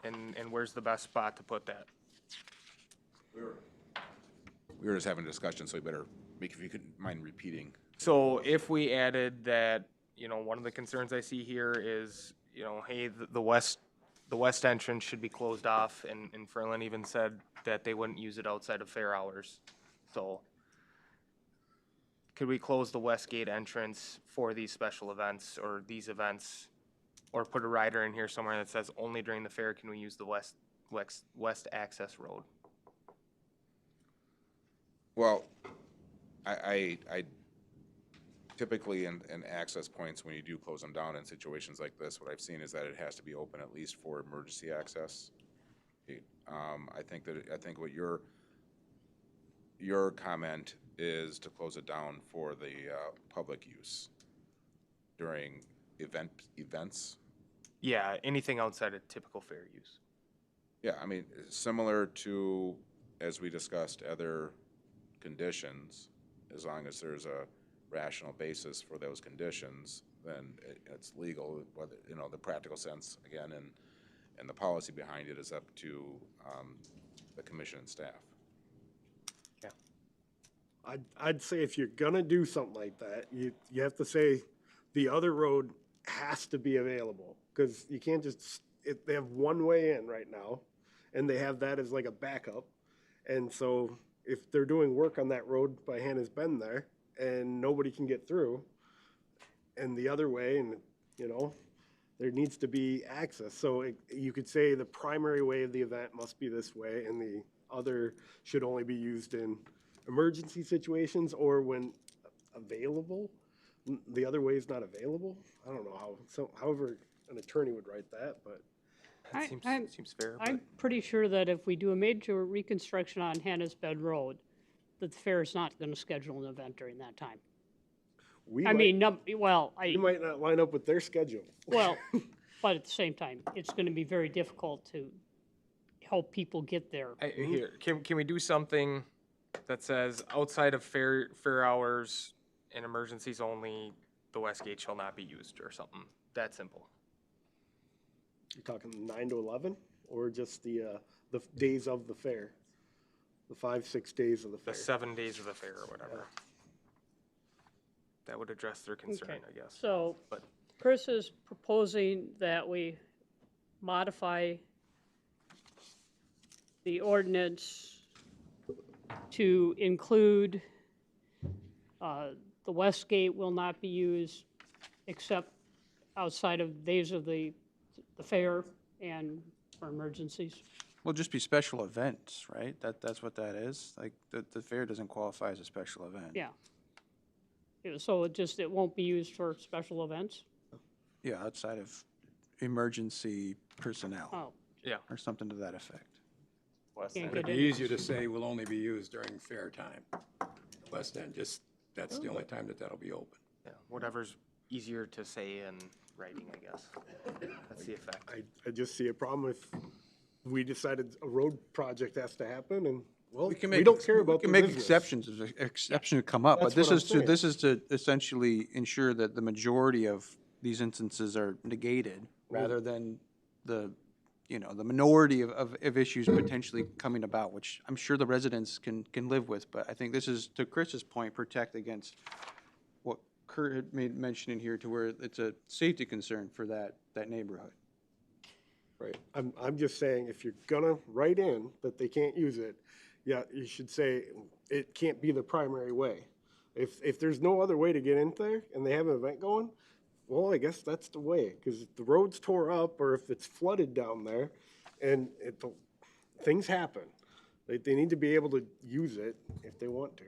And where's the best spot to put that? We were just having a discussion, so we better if you couldn't mind repeating. So if we added that, one of the concerns I see here is, hey, the west entrance should be closed off, and Ferlin even said that they wouldn't use it outside of fair hours. So could we close the west gate entrance for these special events or these events? Or put a rider in here somewhere that says only during the fair can we use the west access road? Well, I typically in access points, when you do close them down in situations like this, what I've seen is that it has to be open at least for emergency access. I think what your comment is to close it down for the public use during events. Yeah, anything outside of typical fair use. Yeah, I mean, similar to, as we discussed, other conditions, as long as there's a rational basis for those conditions, then it's legal, whether, the practical sense, again, and the policy behind it is up to the commission and staff. I'd say if you're gonna do something like that, you have to say the other road has to be available, because you can't just, they have one way in right now, and they have that as like a backup. And so if they're doing work on that road by Hannah's Bend there, and nobody can get through, and the other way, and, there needs to be access. So you could say the primary way of the event must be this way, and the other should only be used in emergency situations or when available. The other way is not available. I don't know how, so however an attorney would write that, but That seems fair. I'm pretty sure that if we do a major reconstruction on Hannah's Bend Road, that the fair is not going to schedule an event during that time. we I might, mean, we might not line up with their schedule. well, but at the same time, it's going to be very difficult to help people get there. Here, can we do something that says outside of fair hours and emergencies only, the west gate shall not be used, or something that simple? You're talking 9 to 11, or just the days of the fair, the 5-6 days of the The fair. 7 days of the fair or whatever. That would address their concern, Okay. I guess. So But Chris is proposing that we modify the ordinance to include the west gate will not be used except outside of days of the fair and for emergencies. Will just be special events, right? That's what that is? Like, the fair doesn't qualify as a special event. Yeah. So it won't be used for special events? Yeah, outside of emergency personnel, Oh, yeah, or something to that effect. can't It'd get be it. easier to say will only be used during fair time. West End, that's the only time that'll be open. yeah, whatever's easier to say in writing, I guess. That's the effect. I just see a problem if we decided a road project has to happen, and, well, we don't care about the We can make business. exceptions, if exception come up, but That's what I'm this is to essentially ensure that the majority of these instances are negated, rather than the minority of issues potentially coming about, which I'm sure the residents can live with, but I think this is, to Chris's point, protect against what Kurt had made mention in here, to where it's a safety concern for that neighborhood. Right. I'm just saying, if you're gonna write in that they can't use it, yeah, you should say it can't be the primary way. If there's no other way to get in there and they have an event going, well, I guess that's the way, because if the road's tore up or if it's flooded down there and things happen, they need to be able to use it if they want to.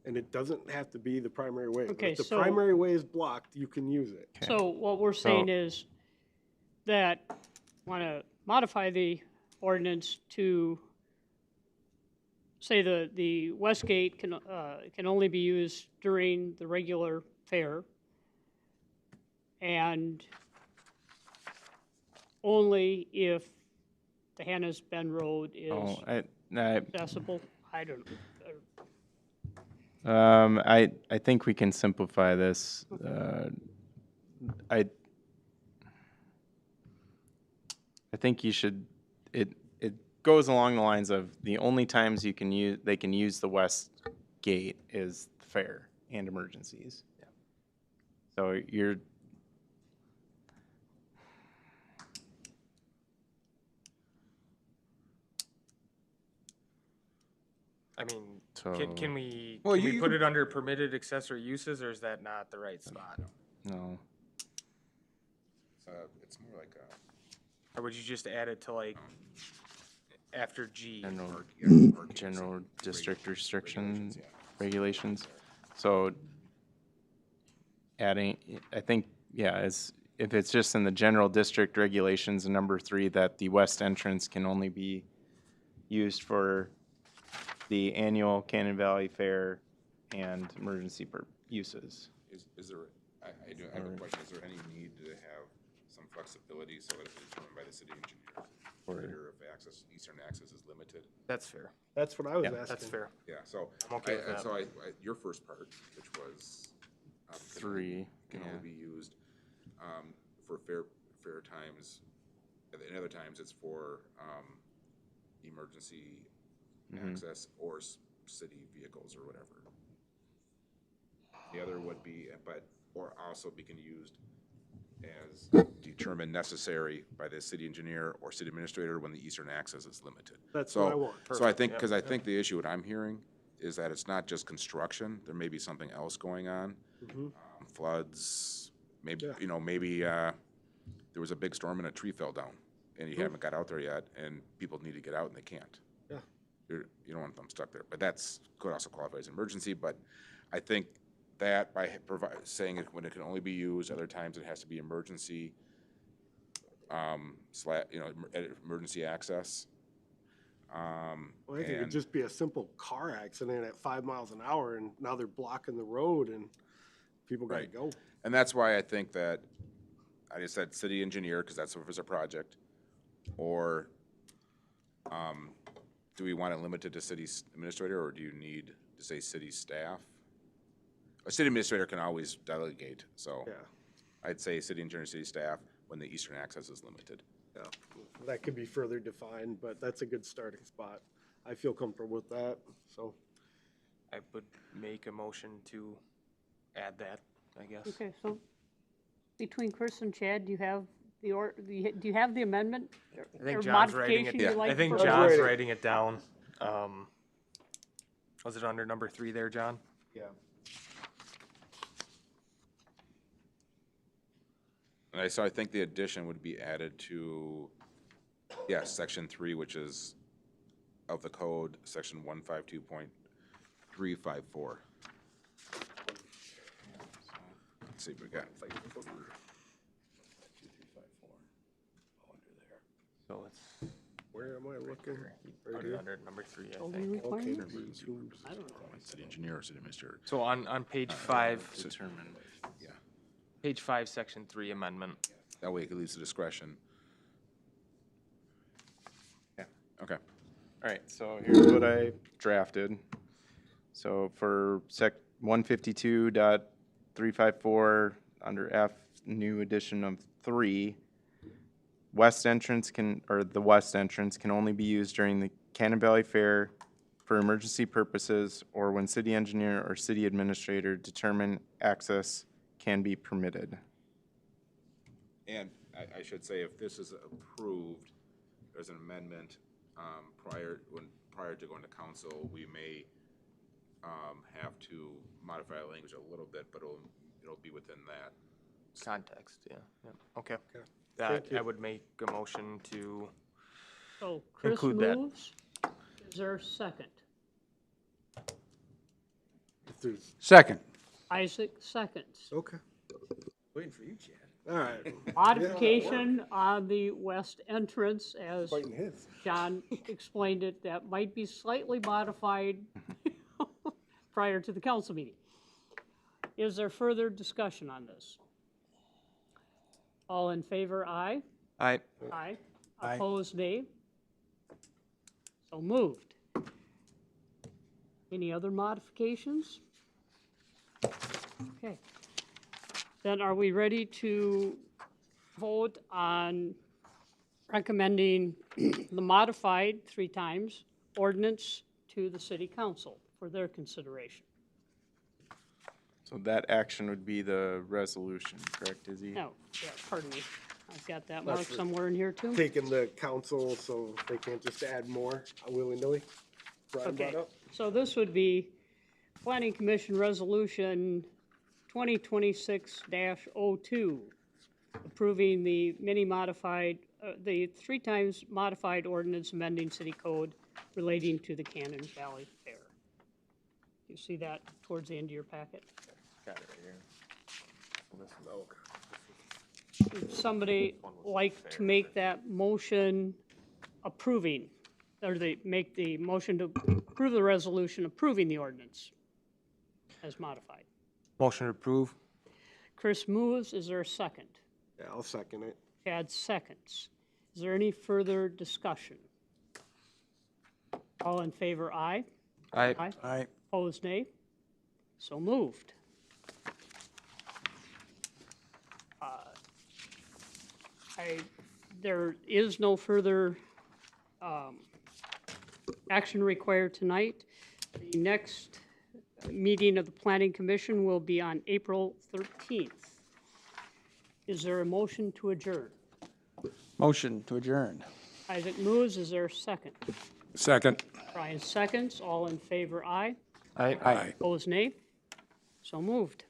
And it doesn't have to be the primary way. But Okay, if the so- primary way is blocked, you can use it. So what we're saying is that want to modify the ordinance to say the west gate can only be used during the regular fair and only if the Hannah's Bend Road is Oh, accessible. I don't know. I think we can simplify this. I think you should, it goes along the lines of the only times they can use the west gate is the fair and emergencies. Yeah. So you're, I mean, So- can we, Well, can we you put can- it under permitted accessory uses, or is that not the right spot? No. It's more like a. Or would you just add it to like, after G? General district restrictions, regulations. So adding, I think, yeah, if it's just in the general district regulations, number 3, that the west entrance can only be used for the annual Cannon Valley Fair and emergency uses. Is there, I have a question, is there any need to have some flexibility so that it's determined by the city engineer? Later, if access, eastern access is limited? That's fair. That's what I was Yeah. asking. That's fair. Yeah, so, I'm okay with that. so your first part, which was. 3, Can yeah. only be used, for fair times, and other times it's for, emergency access or city vehicles or whatever. The other would be, or also be can used as determined necessary by the city engineer or city administrator when the eastern access is limited. That's So- what I want. So I think, because I think the issue what I'm hearing is that it's not just construction, there may be something else going on. Floods, maybe, Yeah. maybe, there was a big storm and a tree fell down and you haven't got out there yet and people need to get out and they can't. Yeah. You don't want them stuck there, but could also qualify as an emergency, but I think that by saying it when it can only be used, other times it has to be emergency, emergency access. Well, I think it'd just be a simple car accident at 5 miles an hour, and now they're blocking the road, and people gotta Right. go. And that's why I think that, I just said city engineer, because that's if it's a project, or, do we want it limited to city administrator, or do you need to say city staff? A city administrator can always delegate, so Yeah, I'd say city engineer, city staff, when the eastern access is limited. yeah. That could be further defined, but that's a good starting spot. I feel comfortable with that, so. I would make a motion to add that, I guess. Okay, so between Chris and Chad, do you have do you have the amendment? I think or John's writing it. modification you'd like I to think propose? John's writing. writing it down. Was it under number 3 there, John? Yeah. And I think the addition would be added to, section 3, which is of the code, section 152.354. Let's see, we got, So it's Where am I looking? put Right it here? under number 3, I Building think. requirements? Okay. I don't know. city engineer or city administrator. So on page 5, Determined. Yeah, page 5, section 3 amendment. that way it leaves the discretion. Yeah. Okay. All right, so here's what I drafted. So for 152.354, under F, new addition of 3, the west entrance can only be used during the Cannon Valley Fair for emergency purposes or when city engineer or city administrator determine access can be permitted. And I should say, if this is approved, there's an amendment, prior to going to council, we may, have to modify the language a little bit, but it'll be within that. Context, yeah. Okay. Thank you. I would make a motion to, So Chris Include that. moves. Is there a second? If there's, Second. Isaac seconds. okay, Waiting for you, Chad. all right. Modification on the west entrance, as Fighting his. John explained it, that might be slightly modified prior to the council meeting. Is there further discussion on this? All in favor, aye. I, Aye. Opposed, nay. So moved. Any other modifications? Okay. Then are we ready to vote on recommending the modified 3 times ordinance to the city council for their consideration? So that action would be the resolution, correct, Izzy? No, yeah, pardon me. I've got that marked somewhere in here too. Taking the council, so they can't just add more willy-nilly. Brian brought Okay. up. So this would be Planning Commission Resolution 2026-02, approving the the 3 times modified ordinance amending city code relating to the Cannon Valley Fair. You see that towards the end of your packet? Got it right here. Would somebody like to make that motion approving, or they make the motion to approve the resolution approving the ordinance as modified? Motion to approve. Chris moves, is there a second? Yeah, I'll second it. Chad seconds. Is there any further discussion? All in favor, aye. Aye. Aye. Opposed, nay. So moved. There is no further action required tonight. The next meeting of the Planning Commission will be on April 13th. Is there a motion to adjourn? Motion to adjourn. Isaac moves, is there a second? Second. Brian seconds, all in favor, aye. Aye. Aye. Opposed, nay. So moved.